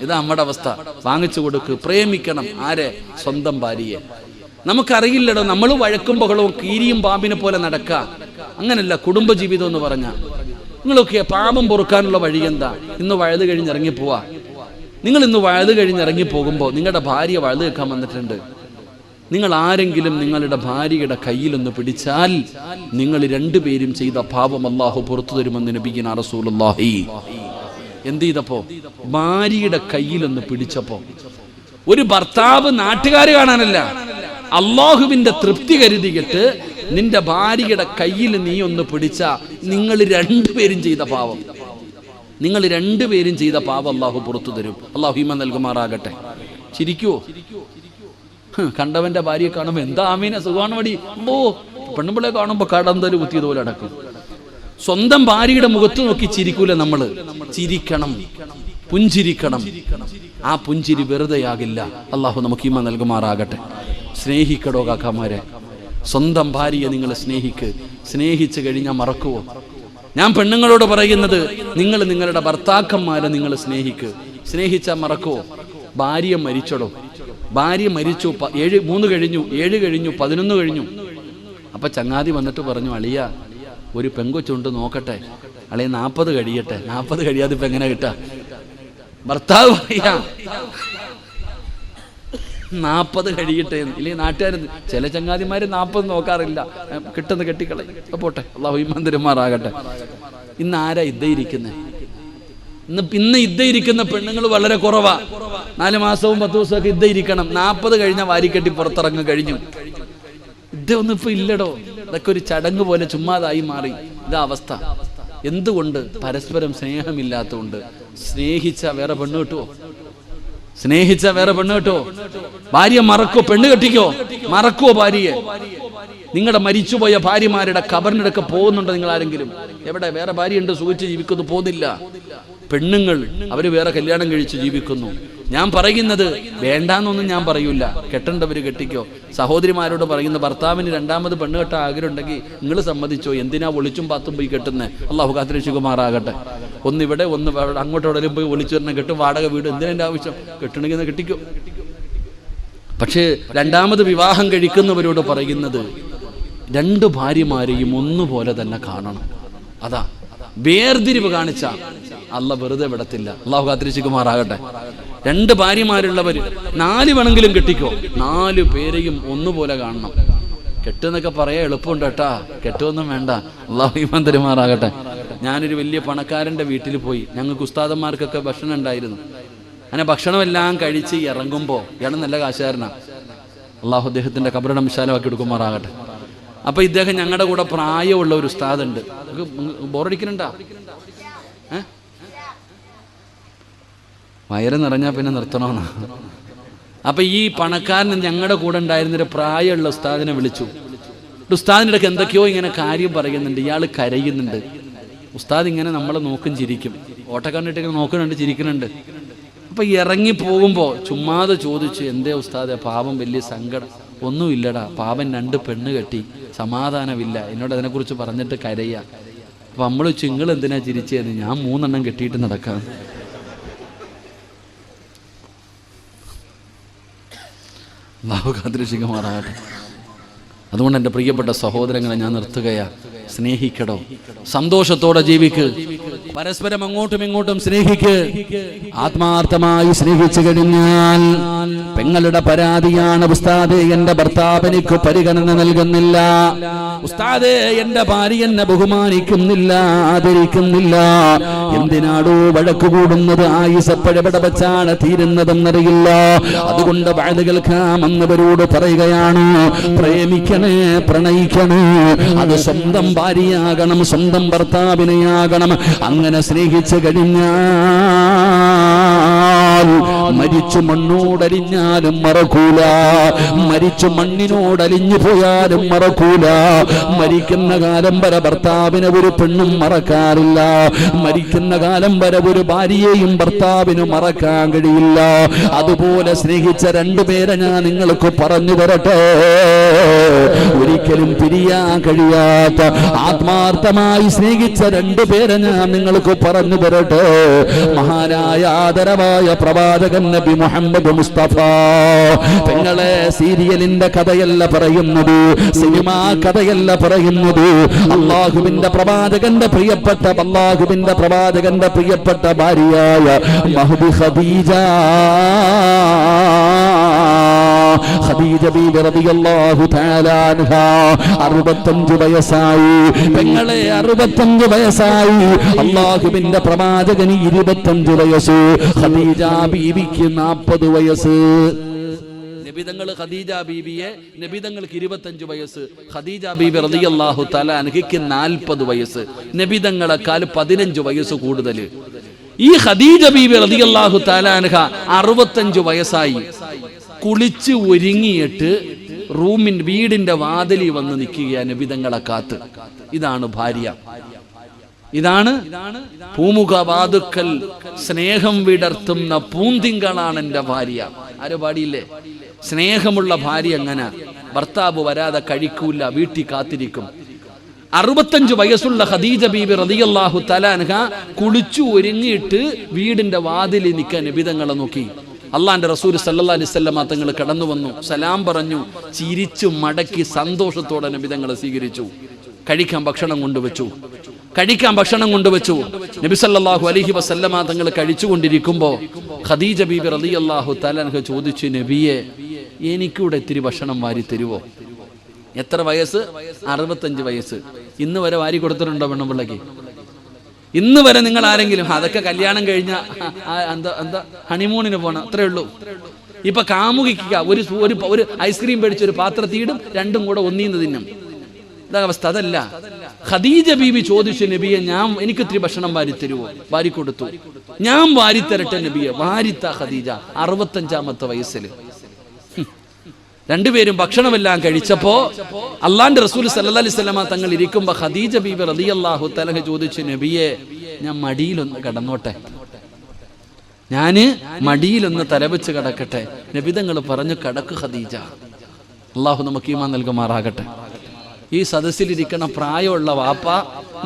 ഇത് നമ്മുടെ അവസ്ഥ. വാങ്ങിച്ചു കൊടുക്ക്, പ്രേമിക്കണം. ആരെ? സ്വന്തം ഭാര്യയെ. നമുക്കറിയില്ലടോ, നമ്മൾ വഴക്കും ബഹളവും കീരിയും പാമ്പിനെ പോലെ നടക്കുക. അങ്ങനല്ല കുടുംബജീവിതം എന്ന് പറഞ്ഞാൽ. നിങ്ങളൊക്കെ പാപം പൊറുക്കാനുള്ള വഴി എന്താ? ഇന്ന് വഴുത് കഴിഞ്ഞിറങ്ങിപ്പോവാ. നിങ്ങൾ ഇന്ന് വഴുത് കഴിഞ്ഞിറങ്ങിപ്പോകുമ്പോൾ നിങ്ങളുടെ ഭാര്യ വഴുത് കേൾക്കാൻ വന്നിട്ടുണ്ട്. നിങ്ങൾ ആരെങ്കിലും നിങ്ങളുടെ ഭാര്യയുടെ കയ്യിലൊന്ന് പിടിച്ചാൽ നിങ്ങൾ രണ്ടുപേരും ചെയ്ത പാപം അല്ലാഹു പുറത്തു തരുമെന്ന് നബിയുനാ റസൂലുള്ളാഹി. എന്ത് ചെയ്തപ്പോ? ഭാര്യയുടെ കയ്യിലൊന്ന് പിടിച്ചപ്പോ. ഒരു ഭർത്താവ് നാട്ടുകാർ കാണാനല്ല, അള്ളാഹുവിന്റെ തൃപ്തി കരുതിയിട്ട് നിന്റെ ഭാര്യയുടെ കയ്യിൽ നീ ഒന്ന് പിടിച്ച നിങ്ങൾ രണ്ടുപേരും ചെയ്ത പാപം, നിങ്ങൾ രണ്ടുപേരും ചെയ്ത പാപം അള്ളാഹു പുറത്തു തരും. അള്ളാഹു ഈമാൻ നൽകുമാറാകട്ടെ. ചിരിക്കുവോ? കണ്ടവന്റെ ഭാര്യയെ കാണുമ്പോൾ എന്താ ആമീന സുഖമാണ് വടി, പെണ്ണുമ്പിളെ കാണുമ്പോൾ കടന്തല് കുത്തിയതുപോലെ അടക്കും. സ്വന്തം ഭാര്യയുടെ മുഖത്ത് നോക്കി ചിരിക്കൂല നമ്മള്. ചിരിക്കണം, പുഞ്ചിരിക്കണം. ആ പുഞ്ചിരി വെറുതെയാകില്ല. അള്ളാഹു നമുക്ക് ഈമാൻ നൽകുമാറാകട്ടെ. സ്നേഹിക്കടോ കാക്കാമാരെ, സ്വന്തം ഭാര്യയെ നിങ്ങൾ സ്നേഹിച്ച് കഴിഞ്ഞാൽ മറക്കുവോ? ഞാൻ പെണ്ണുങ്ങളോട് പറയുന്നത്, നിങ്ങൾ നിങ്ങളുടെ ഭർത്താക്കന്മാരെ നിങ്ങൾ സ്നേഹിച്ചാൽ മറക്കുവോ? ഭാര്യ മരിച്ചടോ, ഭാര്യ മരിച്ചു, 3 കഴിഞ്ഞു, 7 കഴിഞ്ഞു, 11 കഴിഞ്ഞു. അപ്പൊ ചങ്ങാതി വന്നിട്ട് പറഞ്ഞു, അളിയ ഒരു പെങ്കൊച്ചുണ്ട് നോക്കട്ടെ. അളിയ 40 കഴിയട്ടെ. 40 കഴിയാതെ ഇപ്പൊ എങ്ങനെ കിട്ടാ? ഭർത്താവ് പറയാ 40 കഴിയട്ടെ. ഇല്ലെങ്കിൽ നാട്ടുകാർ, ചില ചങ്ങാതിമാര് 40 നോക്കാറില്ല, കിട്ടുന്ന കെട്ടിക്കളയും. പോട്ടെ, അള്ളാഹു ഈമാന്തരന്മാരാകട്ടെ. ഇന്ന് ആരാ ഇരിക്കുന്നത്? ഇന്ന് ഇരിക്കുന്ന പെണ്ണുങ്ങൾ വളരെ കുറവാ. 4 മാസവും 10 ദിവസമൊക്കെ ഇരിക്കണം. 40 കഴിഞ്ഞാൽ വാരിക്കെട്ടി പുറത്തിറങ്ങി കഴിഞ്ഞു. ഇതൊന്നും ഇപ്പൊ ഇല്ലടോ. ഇതൊക്കെ ഒരു ചടങ്ങ് പോലെ ചുമ്മാതായി മാറി. ഇതാ അവസ്ഥ. എന്തുകൊണ്ട്? പരസ്പരം സ്നേഹമില്ലാത്തതുകൊണ്ട്. സ്നേഹിച്ച വേറെ പെണ്ണ് കിട്ടുവോ? ഭാര്യ മറക്കോ? പെണ്ണ് കെട്ടിക്കോ? മറക്കുവോ ഭാര്യയെ? നിങ്ങളുടെ മരിച്ചുപോയ ഭാര്യമാരുടെ ഖബറിനടക്ക പോകുന്നുണ്ടോ നിങ്ങൾ ആരെങ്കിലും? എവിടെ? വേറെ ഭാര്യയുണ്ട്, സുഖിച്ച് ജീവിക്കുന്നു, പോകുന്നില്ല. പെണ്ണുങ്ങൾ അവര് വേറെ കല്യാണം കഴിച്ച് ജീവിക്കുന്നു. ഞാൻ പറയുന്നത് വേണ്ടാന്നൊന്നും ഞാൻ പറയൂല, കെട്ടേണ്ടവര് കെട്ടിക്കോ. സഹോദരിമാരോട് പറയുന്ന, ഭർത്താവിന് 2ാമത് പെണ്ണ് കെട്ടാൻ ആഗ്രഹം ഉണ്ടെങ്കിൽ നിങ്ങൾ സമ്മതിച്ചോ. എന്തിനാ ഒളിച്ചും പാത്തും പോയി കെട്ടുന്നേ? അള്ളാഹു കാത്തിരക്ഷിക്കുമാറാകട്ടെ. ഒന്നിവിടെ ഒന്ന് അങ്ങോട്ട് എവിടെയും പോയി ഒളിച്ചു തന്നെ കെട്ടും. വാടക വീട് എന്തിനെന്റെ ആവശ്യം? കെട്ടണമെങ്കിൽ കെട്ടിക്കോ. പക്ഷേ 2ാമത് വിവാഹം കഴിക്കുന്നവരോട് പറയുന്നത്, 2 ഭാര്യമാരെയും ഒന്നുപോലെ തന്നെ കാണണം. അതാ വേർതിരിവ് കാണിച്ച അല്ല വെറുതെ വിടത്തില്ല. അള്ളാഹു കാത്തിരക്ഷിക്കുമാറാകട്ടെ. 2 ഭാര്യമാരുള്ളവർ 4 വേണമെങ്കിലും കെട്ടിക്കോ. 4 പേരെയും ഒന്നുപോലെ കാണണം. കെട്ടെന്നൊക്കെ പറയാൻ എളുപ്പമുണ്ട് കേട്ടാ, കെട്ടുമൊന്നും വേണ്ട. അള്ളാഹു ഈമാൻ തരുമാറാകട്ടെ. ഞാനൊരു വലിയ പണക്കാരൻ്റെ വീട്ടിൽ പോയി. ഞങ്ങൾക്ക് ഉസ്താദന്മാർക്കൊക്കെ ഭക്ഷണം ഉണ്ടായിരുന്നു. അങ്ങനെ ഭക്ഷണമെല്ലാം കഴിച്ച് ഇറങ്ങുമ്പോൾ, ഇയാൾ നല്ല കാശുകാരനാണ്, അള്ളാഹു അദ്ദേഹത്തിൻ്റെ ഖബറിടം വിശാലമാക്കി എടുക്കുമാറാകട്ടെ. അപ്പൊ ഇദ്ദേഹം ഞങ്ങളുടെ കൂടെ പ്രായമുള്ള ഒരു ഉസ്താദുണ്ട്. ബോറടിക്കുന്നുണ്ടാ? വയറ് നിറഞ്ഞാൽ പിന്നെ നിർത്തണമെന്നാ. അപ്പൊ ഈ പണക്കാരൻ ഞങ്ങളുടെ കൂടെ ഉണ്ടായിരുന്നൊരു പ്രായമുള്ള ഉസ്താദിനെ വിളിച്ചു. ഉസ്താദിൻ്റെ ഇടയ്ക്ക് എന്തൊക്കെയോ ഇങ്ങനെ കാര്യം പറയുന്നുണ്ട്. ഇയാൾ കരയുന്നുണ്ട്. ഉസ്താദ് ഇങ്ങനെ നമ്മളെ നോക്കും, ചിരിക്കും. ഓട്ടക്കണ്ണിട്ട് ഇങ്ങനെ നോക്കുന്നുണ്ട്, ചിരിക്കുന്നുണ്ട്. അപ്പൊ ഇറങ്ങി പോകുമ്പോൾ ചുമ്മാതെ ചോദിച്ചു, എന്തേ ഉസ്താദെ പാപം? വലിയ സങ്കടം. ഒന്നുമില്ലടാ, പാപൻ 2 പെണ്ണ് കെട്ടി, സമാധാനമില്ല. എന്നോട് അതിനെക്കുറിച്ച് പറഞ്ഞിട്ട് കരയ്യ. അപ്പൊ നമ്മൾ നിങ്ങൾ എന്തിനാ ചിരിച്ചത്? ഞാൻ 3 എണ്ണം കെട്ടിയിട്ട് നടക്കാം. അല്ലാഹു കാത്തിരക്ഷിക്കുമാറാകട്ടെ. അതുകൊണ്ട് എൻ്റെ പ്രിയപ്പെട്ട സഹോദരങ്ങളെ ഞാൻ നിർത്തുകയാ. സ്നേഹിക്കടോ, സന്തോഷത്തോടെ ജീവിക്ക്, പരസ്പരം അങ്ങോട്ടും ഇങ്ങോട്ടും സ്നേഹിക്ക്. ആത്മാർത്ഥമായി സ്നേഹിച്ചു കഴിഞ്ഞാൽ പെങ്ങളുടെ പരാതിയാണ്, ഉസ്താദേ എന്റെ ഭർത്താവ് എനിക്ക് പരിഗണന നൽകുന്നില്ല, ഉസ്താദേ എന്റെ ഭാര്യ എന്നെ ബഹുമാനിക്കുന്നില്ല, ആദരിക്കുന്നില്ല. എന്തിനാടോ വഴക്കു കൂടുന്നത്? ആയുസപ്പഴവിടെ വെച്ചാണ് തീരുന്നതെന്നറിയില്ല. അതുകൊണ്ട് വഅദ് കേൾക്കാമെന്നവരോട് പറയുകയാണ്, പ്രേമിക്കണേ, പ്രണയിക്കണേ. അത് സ്വന്തം ഭാര്യയാകണം, സ്വന്തം ഭർത്താവിനെയാകണം. അങ്ങനെ സ്നേഹിച്ചു കഴിഞ്ഞാൽ മരിച്ചു മണ്ണോടലിഞ്ഞാലും മറക്കൂല, മരിച്ചു മണ്ണിനോടലിഞ്ഞു പോയാലും മറക്കൂല. മരിക്കുന്ന കാലം വരെ ഭർത്താവിനെ ഒരു പെണ്ണും മറക്കാറില്ല. മരിക്കുന്ന കാലം വരെ ഒരു ഭാര്യയെയും ഭർത്താവിന് മറക്കാൻ കഴിയില്ല. അതുപോലെ സ്നേഹിച്ച 2 പേരെ ഞാൻ നിങ്ങൾക്ക് പറഞ്ഞു തരട്ടെ. ഒരിക്കലും പിരിയാൻ കഴിയാത്ത ആത്മാർത്ഥമായി സ്നേഹിച്ച 2 പേരെ ഞാൻ നിങ്ങൾക്ക് പറഞ്ഞു തരട്ടെ. മഹാനായ ആദരവായ പ്രവാചകൻ നബി മുഹമ്മദ് മുസ്തഫ. പെങ്ങളെ, സീരിയലിന്റെ കഥയല്ല പറയുന്നത്, സിനിമാ കഥയല്ല പറയുന്നത്. അള്ളാഹുവിന്റെ പ്രവാചകന്റെ പ്രിയപ്പെട്ട ഭാര്യയായ മഹദി ഖദീജ ബീവി റളിയല്ലാഹു തആല അൻഹാ 65 വയസ്സായി. പെങ്ങളെ, 65 വയസ്സായി. അല്ലാഹുവിന്റെ പ്രവാചകന് 25 വയസ്സ്, ഖദീജ ബീവിക്ക് 40 വയസ്സ്. നബിതങ്ങൾ ഖദീജ ബീവിയെ, നബിതങ്ങൾക്ക് 25 വയസ്സ്, ഖദീജ ബീവി റളിയല്ലാഹു തആല അൻഹയ്ക്ക് 40 വയസ്സ്. നബിതങ്ങളെക്കാൾ 15 വയസ്സ് കൂടുതൽ. ഈ ഖദീജ ബീവി റളിയല്ലാഹു തആല അൻഹ 65 വയസ്സായി. കുളിച്ച് ഒരുങ്ങിയിട്ട് വീടിന്റെ വാതിലിൽ വന്ന് നിൽക്കുകയാണ് നബിതങ്ങളെ കാത്ത്. ഇതാണ് ഭാര്യ, ഇതാണ് പൂമുഖവാതുക്കൽ സ്നേഹം വിടർത്തുന്ന പൂന്തിങ്കളാണ് എൻ്റെ ഭാര്യ. ആരോ പാടിയില്ലേ? സ്നേഹമുള്ള ഭാര്യ അങ്ങനെ, ഭർത്താവ് വരാതെ കഴിക്കൂല, വീട്ടിൽ കാത്തിരിക്കും. 65 വയസ്സുള്ള ഖദീജ ബീബി റളിയല്ലാഹു തആല അൻഹ കുളിച്ചു ഒരുങ്ങിയിട്ട് വീടിന്റെ വാതിലിൽ നിൽക്കാൻ നബിതങ്ങളെ നോക്കി. അള്ളാന്റെ റസൂൽ സല്ലല്ലാഹു അലൈഹി വസല്ലം തങ്ങൾ കടന്നു വന്നു, സലാം പറഞ്ഞു, ചിരിച്ചു മടക്കി സന്തോഷത്തോടെ നബിതങ്ങളെ സ്വീകരിച്ചു. കഴിക്കാൻ ഭക്ഷണം കൊണ്ടുവച്ചു. നബി സല്ലല്ലാഹു അലൈഹി വസല്ലം തങ്ങൾ കഴിച്ചുകൊണ്ടിരിക്കുമ്പോൾ ഖദീജ ബീബി റളിയല്ലാഹു തആല അൻഹ ചോദിച്ചു, നബിയെ, എനിക്കൂടെ ഇത്തിരി ഭക്ഷണം വാരി തരുവോ? എത്ര വയസ്സ്? 65 വയസ്സ്. ഇന്ന് വരെ വാരി കൊടുത്തിട്ടുണ്ടോ പെണ്ണുപിള്ളക്ക്? ഇന്ന് വരെ നിങ്ങൾ ആരെങ്കിലും? അതൊക്കെ കല്യാണം കഴിഞ്ഞ എന്താ ഹണിമൂണിന് പോണം, അത്രേ ഉള്ളൂ. ഇപ്പൊ കാമുകിക്കുക, ഒരു ഐസ്ക്രീം മേടിച്ച് ഒരു പാത്രത്തിയിടും, രണ്ടും കൂടെ ഒന്നീന്ന് തിന്നും. ഇതാ അവസ്ഥ. അതല്ല, ഖദീജ ബീബി ചോദിച്ചു, നബിയെ, എനിക്ക് ഇത്തിരി ഭക്ഷണം വാരി തരുവോ? വാരി കൊടുത്തു. ഞാൻ വാരിത്തരട്ടെ നബിയെ? വാരിത്ത ഖദീജ 65-ാമത്തെ വയസ്സിൽ. രണ്ടുപേരും ഭക്ഷണമെല്ലാം കഴിച്ചപ്പോ അള്ളാന്റെ റസൂൽ സല്ലല്ലാഹു അലൈഹി വസല്ലം തങ്ങൾ ഇരിക്കുമ്പോ ഖദീജ ബീബി റളിയല്ലാഹു തആല ചോദിച്ചു, നബിയെ, ഞാൻ മടിയിലൊന്ന് കിടന്നോട്ടെ, ഞാന് മടിയിലൊന്ന് തലവെച്ച് കിടക്കട്ടെ? നബി തങ്ങൾ പറഞ്ഞു, കിടക്ക് ഖദീജ. അള്ളാഹു നമുക്ക് ഈമാൻ നൽകുമാറാകട്ടെ. ഈ സദസ്സിലിരിക്കണ പ്രായമുള്ള വാപ്പ,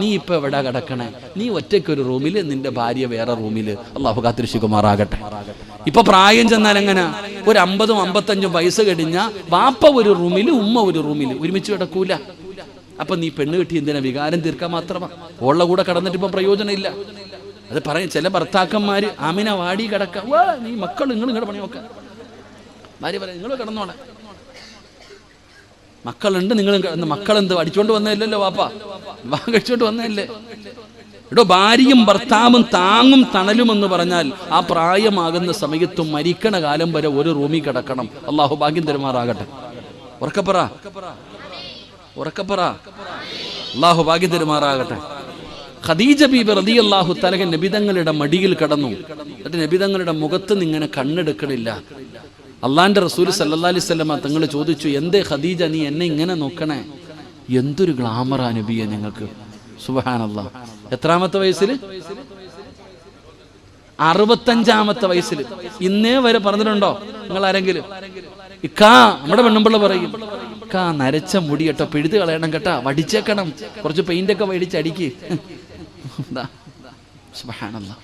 നീ ഇപ്പൊ എവിടെ കിടക്കണേ? നീ ഒറ്റയ്ക്കൊരു റൂമില്, നിന്റെ ഭാര്യ വേറെ റൂമില്. അള്ളാഹു കാത്തിരക്ഷിക്കുമാറാകട്ടെ. ഇപ്പൊ പ്രായം ചെന്നാൽ എങ്ങനെ? ഒരു 50-55 വയസ്സ് കഴിഞ്ഞ വാപ്പ ഒരു റൂമില്, ഉമ്മ ഒരു റൂമില്, ഒരുമിച്ച് കിടക്കൂല. അപ്പൊ നീ പെണ്ണ് കെട്ടി എന്തിനാ? വികാരം തീർക്കാൻ മാത്രമാ. ഓളുടെ കൂടെ കടന്നിട്ട് ഇപ്പൊ പ്രയോജനം ഇല്ല. അത് പറയും ചില ഭർത്താക്കന്മാര്, ആമിന വാടി കിടക്കാം, നീ മക്കൾ നിങ്ങൾ ഇങ്ങോട്ട് പണി നോക്കാം. ഭാര്യ പറയാം, നിങ്ങൾ കിടന്നോളെ, മക്കളുണ്ട്, നിങ്ങൾ മക്കളെന്ത് അടിച്ചോണ്ട് വന്നതല്ലോ വാപ്പ, വിവാഹം കഴിച്ചോണ്ട് വന്നതല്ലേ? എടോ, ഭാര്യയും ഭർത്താവും താങ്ങും തണലുമെന്ന് പറഞ്ഞാൽ ആ പ്രായമാകുന്ന സമയത്തും മരിക്കണ കാലം വരെ ഒരു റൂമിൽ കിടക്കണം. അള്ളാഹു ഭാഗ്യം തരുമാറാകട്ടെ. ഉറക്കപ്പറ, അള്ളാഹു ഭാഗ്യം തരുമാറാകട്ടെ. ഖദീജ ബീബി റളിയല്ലാഹു തആല നബിതങ്ങളുടെ മടിയിൽ കിടന്നു. എന്നിട്ട് നബിതങ്ങളുടെ മുഖത്ത് ഇങ്ങനെ കണ്ണെടുക്കണില്ല. അള്ളാന്റെ റസൂൽ സല്ലല്ലാഹു അലൈഹി വസല്ലം തങ്ങൾ ചോദിച്ചു, എന്തേ ഖദീജ നീ എന്നെ ഇങ്ങനെ നോക്കണേ? എന്തൊരു ഗ്ലാമറാ നബിയെ നിങ്ങൾക്ക്. സുബ്ഹാനല്ലാഹ്. എത്രാമത്തെ വയസ്സിൽ? 65-ാമത്തെ വയസ്സിൽ. ഇന്നേ വരെ പറഞ്ഞിട്ടുണ്ടോ നിങ്ങൾ ആരെങ്കിലും? ഇക്കാ, നമ്മുടെ പെണ്ണുമ്പിള്ള പറയും, ഇക്കാ നരച്ച മുടി കേട്ടോ, പിഴുത് കളയണം കേട്ടാ, വടിച്ചേക്കണം, കുറച്ച് പെയിന്റ് ഒക്കെ മേടിച്ചടിക്ക്. സുബ്ഹാനല്ലാഹ്.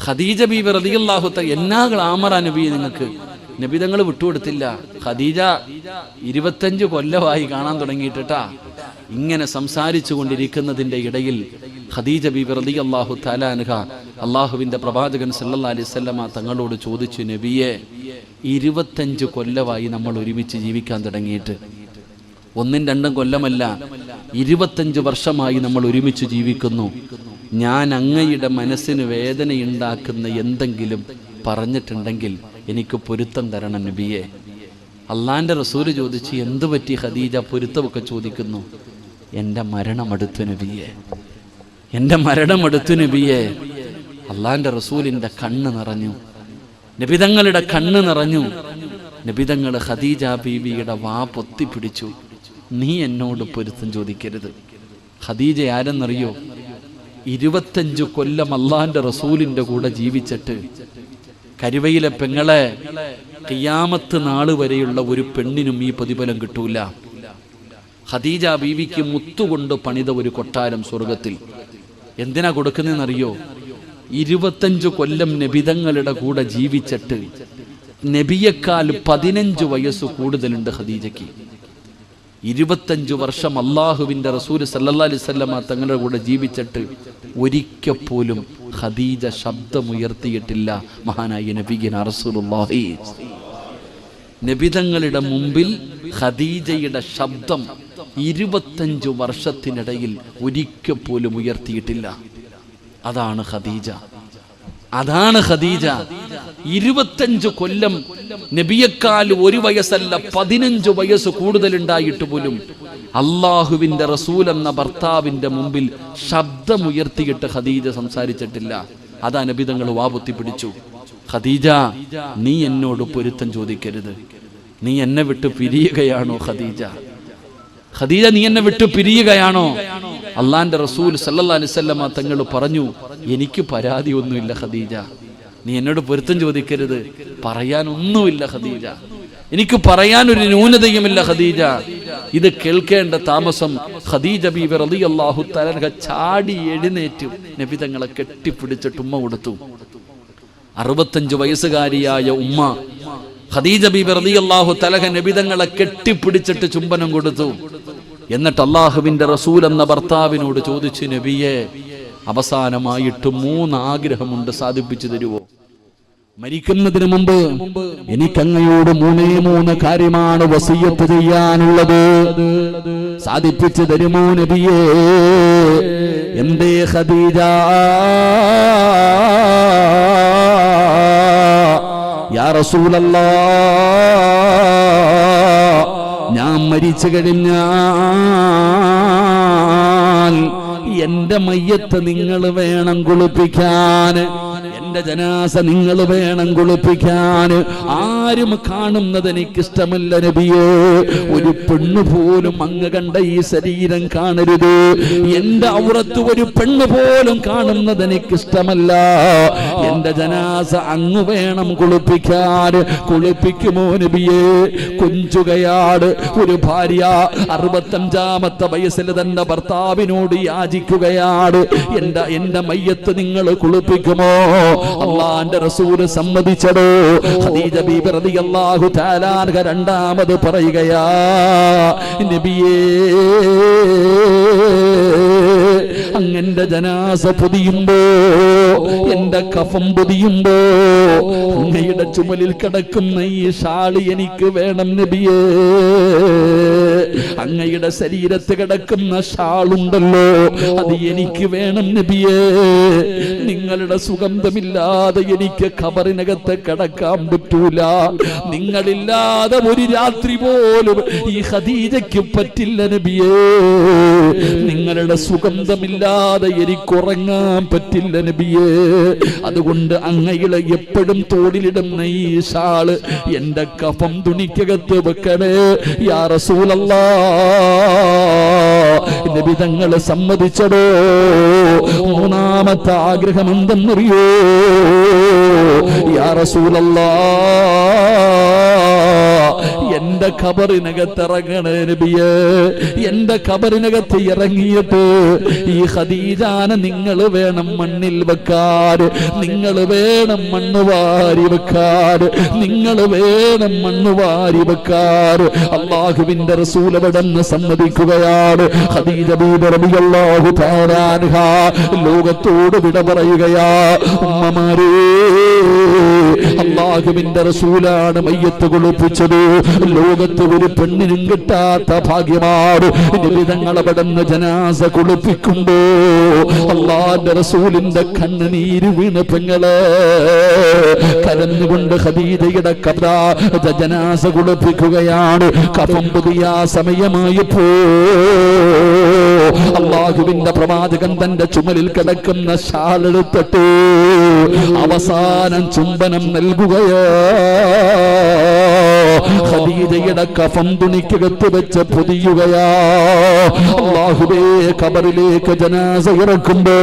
ഖദീജ ബീബി റളിയല്ലാഹു തആല എന്നാ ഗ്ലാമറാ നബിയെ നിങ്ങൾക്ക്. നബി തങ്ങൾ വിട്ടുകൊടുത്തില്ല. ഖദീജ 25 കൊല്ലമായി കാണാൻ തുടങ്ങിയിട്ടാ. ഇങ്ങനെ സംസാരിച്ചു കൊണ്ടിരിക്കുന്നതിന്റെ ഇടയിൽ ഖദീജ ബീബി റളിയല്ലാഹു തആല അൻഹ അല്ലാഹുവിന്റെ പ്രവാചകൻ സല്ലല്ലാഹു അലൈഹി വസല്ലമ തങ്ങളോട് ചോദിച്ചു, നബിയെ, 25 കൊല്ലമായി നമ്മൾ ഒരുമിച്ച് ജീവിക്കാൻ തുടങ്ങിയിട്ട്. 1-2 കൊല്ലമല്ല, 25 വർഷമായി നമ്മൾ ഒരുമിച്ച് ജീവിക്കുന്നു. ഞാൻ അങ്ങയുടെ മനസ്സിന് വേദനയുണ്ടാക്കുന്ന എന്തെങ്കിലും പറഞ്ഞിട്ടുണ്ടെങ്കിൽ എനിക്ക് പൊരുത്തം തരണം നബിയെ. അള്ളാന്റെ റസൂൽ ചോദിച്ചു, എന്തു പറ്റി ഖദീജ പൊരുത്തമൊക്കെ ചോദിക്കുന്നു? എൻ്റെ മരണമെടുത്തു നബിയെ, എൻ്റെ മരണമെടുത്തു നബിയെ. അള്ളാന്റെ റസൂലിന്റെ കണ്ണ് നിറഞ്ഞു, നബിതങ്ങളുടെ കണ്ണ് നിറഞ്ഞു. നബിതങ്ങൾ ഖദീജ ബീവിയുടെ വാ പൊത്തിപ്പിടിച്ചു, നീ എന്നോട് പൊരുത്തം ചോദിക്കരുത്. ഖദീജ ആരെന്നറിയോ? 25 കൊല്ലം അള്ളാന്റെ റസൂലിന്റെ കൂടെ ജീവിച്ചിട്ട് കരുവയിലെ പെങ്ങളെ, ഖിയാമത്ത് നാള് വരെയുള്ള ഒരു പെണ്ണിനും ഈ പ്രതിഫലം കിട്ടൂല. ഖദീജ ബീവിക്ക് മുത്തുകൊണ്ട് പണിത ഒരു കൊട്ടാരം സ്വർഗത്തിൽ. എന്തിനാ കൊടുക്കുന്നതെന്നറിയോ? 25 കൊല്ലം നബിതങ്ങളുടെ കൂടെ ജീവിച്ചിട്ട് നബിയേക്കാൾ 15 വയസ്സ് കൂടുതലുണ്ട് ഖദീജയ്ക്ക്. 25 വർഷം അള്ളാഹുവിന്റെ റസൂൽ സല്ലല്ലാഹു അലൈഹി വസല്ലമ തങ്ങളുടെ കൂടെ ജീവിച്ചിട്ട് ഒരിക്കൽ പോലും ഖദീജ ശബ്ദമുയർത്തിയിട്ടില്ല. മഹാനായ നബിയിന റസൂലുള്ളാഹി. നബിതങ്ങളുടെ മുമ്പിൽ ഖദീജയുടെ ശബ്ദം 25 വർഷത്തിനിടയിൽ ഒരിക്കൽ പോലും ഉയർത്തിയിട്ടില്ല. അതാണ് ഖദീജ. 25 കൊല്ലം നബിയേക്കാൾ 1 വയസ്സല്ല 15 വയസ്സ് കൂടുതലുണ്ടായിട്ട് പോലും അള്ളാഹുവിന്റെ റസൂൽ എന്ന ഭർത്താവിന്റെ മുമ്പിൽ ശബ്ദമുയർത്തിയിട്ട് ഖദീജ സംസാരിച്ചിട്ടില്ല. അതാ നബി തങ്ങൾ വാപൊത്തി പിടിച്ചു. ഖദീജ, നീ എന്നോട് പൊരുത്തം ചോദിക്കരുത്. നീ എന്നെ വിട്ട് പിരിയുകയാണോ ഖദീജ? ഖദീജ, നീ എന്നെ വിട്ട് പിരിയുകയാണോ? അള്ളാന്റെ റസൂൽ സല്ലല്ലാഹു അലൈഹി വസല്ലമ തങ്ങൾ പറഞ്ഞു, എനിക്ക് പരാതിയൊന്നുമില്ല ഖദീജ. നീ എന്നോട് പൊരുത്തം ചോദിക്കരുത്. പറയാനൊന്നുമില്ല ഖദീജ, എനിക്ക് പറയാനൊരു ന്യൂനതയുമില്ല ഖദീജ. ഇത് കേൾക്കേണ്ട താമസം ഖദീജ ബീവി റളിയല്ലാഹു തആല അൻഹ ചാടി എഴുന്നേറ്റ് നബി തങ്ങളെ കെട്ടിപ്പിടിച്ചിട്ട് ഉമ്മ കൊടുത്തു. 65 വയസ്സുകാരിയായ ഉമ്മ ഖദീജ ബീബി റളിയല്ലാഹു തആല നബി തങ്ങളെ കെട്ടിപ്പിടിച്ചിട്ട് ചുംബനം കൊടുത്തു. എന്നിട്ട് അല്ലാഹുവിന്റെ റസൂൽ എന്ന ഭർത്താവിനോട് ചോദിച്ചു, നബിയെ, അവസാനമായിട്ട് 3 ആഗ്രഹമുണ്ട്, സാധിപ്പിച്ചു തരുവോ? മരിക്കുന്നതിന് മുമ്പ് എനിക്കങ്ങയോട് 3 കാര്യമാണ് വസിയത്ത് ചെയ്യാനുള്ളത്, സാധിപ്പിച്ചു തരുമോ നബിയേ? എന്തേ ഖദീജ? യാ റസൂലല്ലാഹ്, ഞാൻ മരിച്ചു കഴിഞ്ഞാൽ എന്റെ മയ്യത്ത് നിങ്ങൾ വേണം കുളിപ്പിക്കാൻ, എന്റെ ജനാസ നിങ്ങൾ വേണം കുളിപ്പിക്കാൻ. ആരും കാണുന്നത് എനിക്കിഷ്ടമല്ല നബിയേ. ഒരു പെണ്ണ് പോലും അങ്ങ് കണ്ട ഈ ശരീരം കാണരുത്. എന്റെ ഔറത്ത് ഒരു പെണ്ണ് പോലും കാണുന്നത് എനിക്കിഷ്ടമല്ല. എന്റെ ജനാസ അങ്ങ് വേണം കുളിപ്പിക്കാൻ. കുളിപ്പിക്കുമോ നബിയേ? കൊഞ്ചുകയാണ് ഒരു ഭാര്യ. 65-ാമത്തെ വയസ്സിൽ തന്റെ ഭർത്താവിനോട് യാചിക്കുകയാണ്, എന്റെ മയ്യത്ത് നിങ്ങൾ കുളിപ്പിക്കുമോ? അല്ലാഹുവിന്റെ റസൂൽ സമ്മതിച്ചടോ? ഖദീജ ബീബി റളിയല്ലാഹു തആല അൻഹ രണ്ടാമത് പറയുകയാ, നബിയേ, അങ്ങന്റെ ജനാസ പൊതിയുമ്പോ, എന്റെ കഫം പൊതിയുമ്പോ അങ്ങയുടെ ചുമലിൽ കിടക്കുന്ന ഈ ഷാള് എനിക്ക് വേണം നബിയേ. അങ്ങയുടെ ശരീരത്ത് കിടക്കുന്ന ഷാളുണ്ടല്ലോ, അത് എനിക്ക് വേണം നബിയേ. നിങ്ങളുടെ സുഗന്ധമില്ലാതെ എനിക്ക് ഖബറിനകത്ത് കിടക്കാൻ പറ്റൂല. നിങ്ങളില്ലാതെ ഒരു രാത്രി പോലും ഈ ഖദീജയ്ക്ക് പറ്റില്ല നബിയേ. നിങ്ങളുടെ സുഗന്ധമില്ലാതെ എനിക്ക് ഉറങ്ങാൻ പറ്റില്ല നബിയേ. അതുകൊണ്ട് അങ്ങയുടെ എപ്പോഴും തോളിലിടുന്ന ഈ ഷാള് എന്റെ കഫം തുണിക്കകത്ത് വെക്കണേ യാ റസൂലല്ലാഹ്. നബി തങ്ങളെ സമ്മതിച്ചടോ? 3-ാമത്തെ ആഗ്രഹം എന്തെന്നറിയോ? യാ റസൂലല്ലാഹ്, എന്റെ ഖബറിനകത്ത് ഇറങ്ങണേ നബിയേ. എന്റെ ഖബറിനകത്ത് ഇറങ്ങിയിട്ട് ഈ ഖദീജാനെ നിങ്ങൾ വേണം മണ്ണിൽ വെക്കാൻ, നിങ്ങൾ വേണം മണ്ണ് വാരി വെക്കാൻ, നിങ്ങൾ വേണം മണ്ണ് വാരി വെക്കാൻ. അല്ലാഹുവിന്റെ റസൂൽ അവിടെന്ന് സമ്മതിക്കുകയാണ്. ഖദീജ ബീബി റളിയല്ലാഹു തആല അൻഹ ലോകത്തോട് വിട പറയുകയാ. ഉമ്മമാരേ, അല്ലാഹുവിന്റെ റസൂലാണ് മയ്യത്ത് കുളിപ്പിച്ചത്. ലോകത്ത് ഒരു പെണ്ണിനും കിട്ടാത്ത ഭാഗ്യമാണ്. നബി തങ്ങൾ അവിടുന്ന് ജനാസ കുളിപ്പിക്കുമ്പോ അല്ലാഹുവിന്റെ റസൂലിന്റെ കണ്ണുനീര് വീണ് പെങ്ങളെ കരഞ്ഞുകൊണ്ട് ഖദീജയുടെ ജനാസ കുളിപ്പിക്കുകയാണ്. കഫം പുതിയ സമയമായപ്പോ അല്ലാഹുവിന്റെ പ്രവാചകൻ തന്റെ ചുമലിൽ കിടക്കുന്ന ഷാൾ എടുത്തിട്ട് അവസാനം ചുംബനം നൽകുകയോ. ഖദീജയുടെ കഫം തുണിക്കകത്ത് വെച്ച് പൊതിയുകയാ. അല്ലാഹുവേ, ഖബറിലേക്ക് ജനാസ ഇറക്കുമ്പോ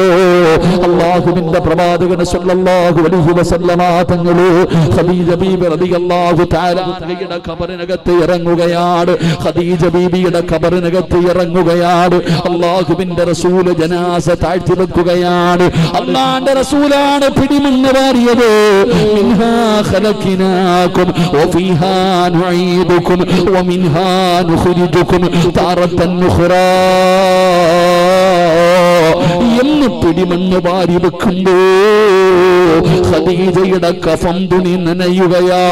അല്ലാഹുവിന്റെ പ്രവാചകൻ സല്ലല്ലാഹു അലൈഹി വസല്ലമ തങ്ങള് ഖദീജ ബീബി റളിയല്ലാഹു തആല അൻഹയുടെ ഖബറിനകത്ത് ഇറങ്ങുകയാണ്. ഖദീജ ബീബിയുടെ ഖബറിനകത്ത് ഇറങ്ങുകയാണ്. അല്ലാഹുവിന്റെ റസൂൽ ജനാസ താഴ്ത്തി വെക്കുകയാണ്. അല്ലാഹുവിന്റെ റസൂലാണ് പിടിമണ്ണ് വാരിയത്. മിൻഹാ ഖലഖനാകും വഫീഹാ നുഈദുകും വമിൻഹാ നുഖ്രിജുകും താറത്തൻ ഉഖ്റാ എന്ന് പിടിമണ്ണ് വാരി വെക്കുമ്പോ ഖദീജയുടെ കഫം തുണി നനയുകയാ.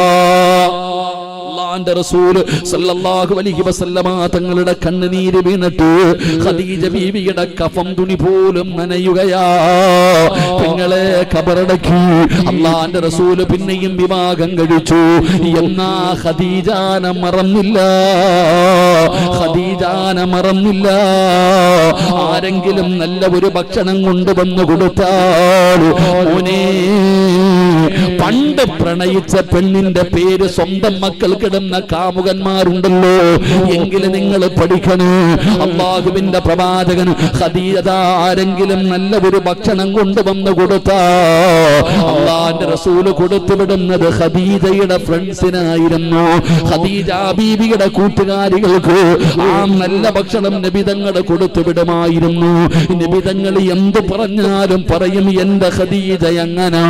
അല്ലാഹുവിന്റെ റസൂൽ സല്ലല്ലാഹു അലൈഹി വസല്ലമ തങ്ങളുടെ കണ്ണുനീര് വീണിട്ട് ഖദീജ ബീവിയുടെ കഫം തുണി പോലും നനയുകയാ. പെങ്ങളെ ഖബറടക്കി അല്ലാഹുവിന്റെ റസൂൽ പിന്നെയും വിവാഹം കഴിച്ചു. എന്നാ ഖദീജാനെ മറന്നില്ല, ഖദീജാനെ മറന്നില്ല. ആരെങ്കിലും നല്ല ഒരു ഭക്ഷണം കൊണ്ടുവന്നു കൊടുത്താൽ മോനെ പണ്ട് പ്രണയിച്ച പെണ്ണിന്റെ പേര് സ്വന്തം മക്കൾക്കിടുന്ന കാമുകന്മാരുണ്ടല്ലോ. എങ്കിലും നിങ്ങൾ പഠിക്കണേ, അല്ലാഹുവിന്റെ പ്രവാചകൻ ഖദീജ ആരെങ്കിലും നല്ല ഒരു ഭക്ഷണം കൊണ്ടുവന്ന് കൊടുത്താ അല്ലാഹുവിന്റെ റസൂല് കൊടുത്തുവിടുന്നത് ഖദീജയുടെ ഫ്രണ്ട്സിനായിരുന്നു. ഖദീജ ബീവിയുടെ കൂട്ടുകാരികൾക്ക് ആ നല്ല ഭക്ഷണം നബി തങ്ങൾ കൊടുത്തുവിടുമായിരുന്നു. നബി തങ്ങൾ എന്ത് പറഞ്ഞാലും പറയും, എന്റെ ഖദീജ എങ്ങനാ,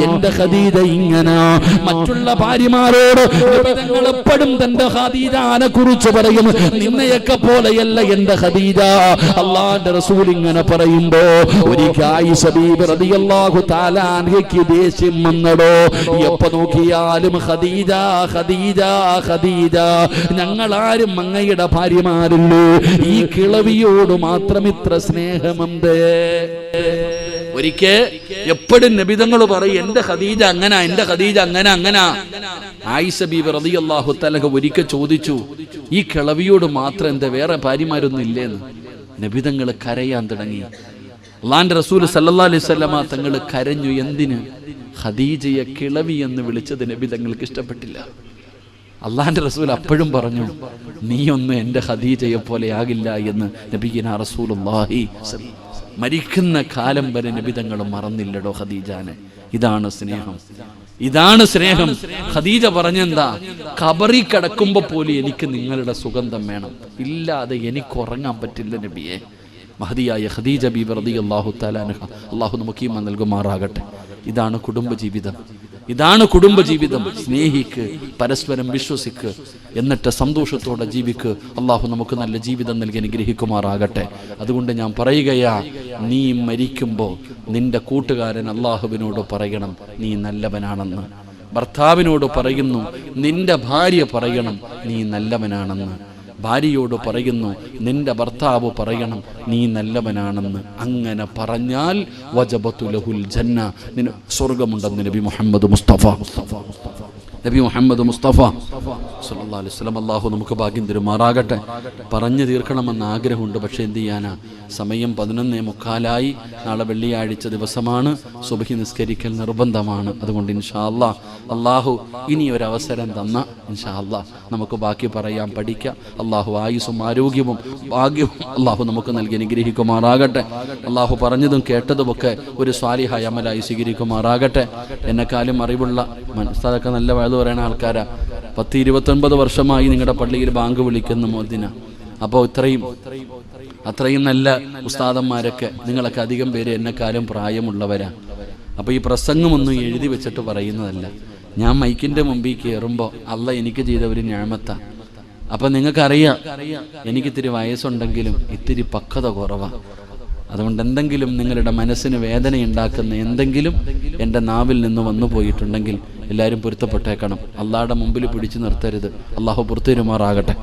എന്റെ ഖദീജ ഇങ്ങനാ. മറ്റുള്ള ഭാര്യമാരോട് നബി തങ്ങൾ എപ്പോഴും തന്റെ ഖദീജയെ കുറിച്ച് പറയും, നിന്നെയൊക്കെ പോലെയല്ല എന്റെ ഖദീജ. അല്ലാഹുവിന്റെ റസൂൽ ഇങ്ങനെ പറയുമ്പോ ഒരിക്കൽ ആയിഷ ബീബി റളിയല്ലാഹു തആല അൻഹയ്ക്ക് ദേഷ്യം വന്നടോ. എപ്പോ നോക്കിയാലും ഖദീജ ഖദീജ ഖദീജ, ഞങ്ങളാരും അങ്ങയുടെ ഭാര്യമാരില്ലേ, ഈ കിളവിയോട് മാത്രം ഇത്ര സ്നേഹമുണ്ട്. ഒരിക്കൽ എപ്പോഴും നബിതങ്ങൾ പറയും, എന്റെ ഖദീജ അങ്ങനെ, എന്റെ ഖദീജ അങ്ങനെ അങ്ങനെ. ആയിഷ ബീബി റളിയല്ലാഹു തആല ഒരിക്കൽ ചോദിച്ചു, ഈ കിളവിയോട് മാത്രം എന്താ വേറെ ഭാര്യമാരൊന്നും ഇല്ലേന്ന്? നബിതങ്ങൾ കരയാൻ തുടങ്ങി. അല്ലാഹുവിന്റെ റസൂൽ സല്ലല്ലാഹു അലൈഹി വസല്ലമ തങ്ങൾ കരഞ്ഞു. എന്തിന്? ഖദീജയെ കിളവി എന്ന് വിളിച്ചത് നബി തങ്ങൾക്ക് ഇഷ്ടപ്പെട്ടില്ല. അല്ലാഹുവിന്റെ റസൂൽ അപ്പോഴും പറഞ്ഞു, നീയൊന്നും എൻ്റെ ഖദീജയെ പോലെ ആകില്ല എന്ന് നബിയിനാ റസൂലുള്ളാഹി. മരിക്കുന്ന കാലം വരെ നബി തങ്ങൾ മറന്നില്ലടോ ഖദീജാനെ. ഇതാണ് സ്നേഹം, ഇതാണ് സ്നേഹം. ഖദീജ പറഞ്ഞെന്താ? ഖബറി കിടക്കുമ്പോ പോലും എനിക്ക് നിങ്ങളുടെ സുഗന്ധം വേണം, ഇല്ലാതെ എനിക്ക് ഉറങ്ങാൻ പറ്റില്ല നബിയെ. മഹദിയായ ഖദീജ ബീബി റളിയല്ലാഹു തആല അൻഹ, അല്ലാഹു നമുക്ക് ഈമാൻ നൽകുമാറാകട്ടെ. ഇതാണ് കുടുംബജീവിതം, ഇതാണ് കുടുംബജീവിതം. സ്നേഹിക്ക്, പരസ്പരം വിശ്വസിക്ക്, എന്നിട്ട് സന്തോഷത്തോടെ ജീവിക്ക്. അള്ളാഹു നമുക്ക് നല്ല ജീവിതം നൽകി അനുഗ്രഹിക്കുമാറാകട്ടെ. അതുകൊണ്ട് ഞാൻ പറയുകയാ, നീ മരിക്കുമ്പോൾ നിന്റെ കൂട്ടുകാരൻ അള്ളാഹുവിനോട് പറയണം നീ നല്ലവനാണെന്ന്. ഭർത്താവിനോട് പറയുന്നു, നിന്റെ ഭാര്യ പറയണം നീ നല്ലവനാണെന്ന്. ഭാര്യയോട് പറയുന്നു, നിന്റെ ഭർത്താവ് പറയണം നീ നല്ലവനാണെന്ന്. അങ്ങനെ പറഞ്ഞാൽ വജബതു ലഹുൽ ജന്ന, നിന സ്വർഗ്ഗമുണ്ടെന്ന് നബി മുഹമ്മദ് മുസ്തഫ നബി മുഹമ്മദ് മുസ്തഫ സല്ലല്ലാഹു അലൈഹി വസല്ലം. അല്ലാഹു നമുക്ക് ഭാഗ്യം തരുമാറാകട്ടെ. പറഞ്ഞു തീർക്കണമെന്ന് ആഗ്രഹമുണ്ട്, പക്ഷേ എന്ത് ചെയ്യാനാ, സമയം 11:45. നാളെ വെള്ളിയാഴ്ച ദിവസമാണ്, സുബ്ഹി നിസ്കരിക്കൽ നിർബന്ധമാണ്. അതുകൊണ്ട് ഇൻഷാ അല്ലാഹ് അല്ലാഹു ഇനി ഒരു അവസരം തന്ന ഇൻഷാ അല്ലാഹ് നമുക്ക് ബാക്കി പറയാം, പഠിക്കാം. അല്ലാഹു ആയുസ്സും ആരോഗ്യവും ഭാഗ്യവും അല്ലാഹു നമുക്ക് നൽകി അനുഗ്രഹിക്കുമാറാകട്ടെ. അല്ലാഹു പറഞ്ഞതും കേട്ടതുമൊക്കെ ഒരു സ്വാലിഹായ അമലായി സ്വീകരിക്കുമാറാകട്ടെ. എന്നെക്കാളും അറിവുള്ള മനസ്സാതൊക്കെ നല്ല വയത് പറയുന്ന ആൾക്കാരാ. 10-29 വർഷമായി നിങ്ങളുടെ പള്ളിയിൽ ബാങ്ക് വിളിക്കുന്ന മോദിന. അപ്പോൾ അത്രയും നല്ല ഉസ്താദന്മാരൊക്കെ, നിങ്ങളൊക്കെ അധികം പേര് എന്നെക്കാളും പ്രായമുള്ളവരാ. അപ്പോൾ ഈ പ്രസംഗമൊന്നും എഴുതി വെച്ചിട്ട് പറയുന്നതല്ല. ഞാൻ മൈക്കിൻ്റെ മുമ്പിൽ കയറുമ്പോൾ അല്ല എനിക്ക് ചെയ്ത ഒരു ഞാമത്താ. അപ്പം നിങ്ങൾക്കറിയാം, എനിക്കിത്തിരി വയസ്സുണ്ടെങ്കിലും ഇത്തിരി പക്വത കുറവാണ്. അതുകൊണ്ട് എന്തെങ്കിലും നിങ്ങളുടെ മനസ്സിന് വേദനയുണ്ടാക്കുന്ന എന്തെങ്കിലും എൻ്റെ നാവിൽ നിന്ന് വന്നു പോയിട്ടുണ്ടെങ്കിൽ എല്ലാവരും പൊരുത്തപ്പെട്ടേക്കണം. അള്ളാഹുടെ മുമ്പിൽ പിടിച്ചു നിർത്തരുത്. അള്ളാഹു പുറത്തുവരുമാറാകട്ടെ.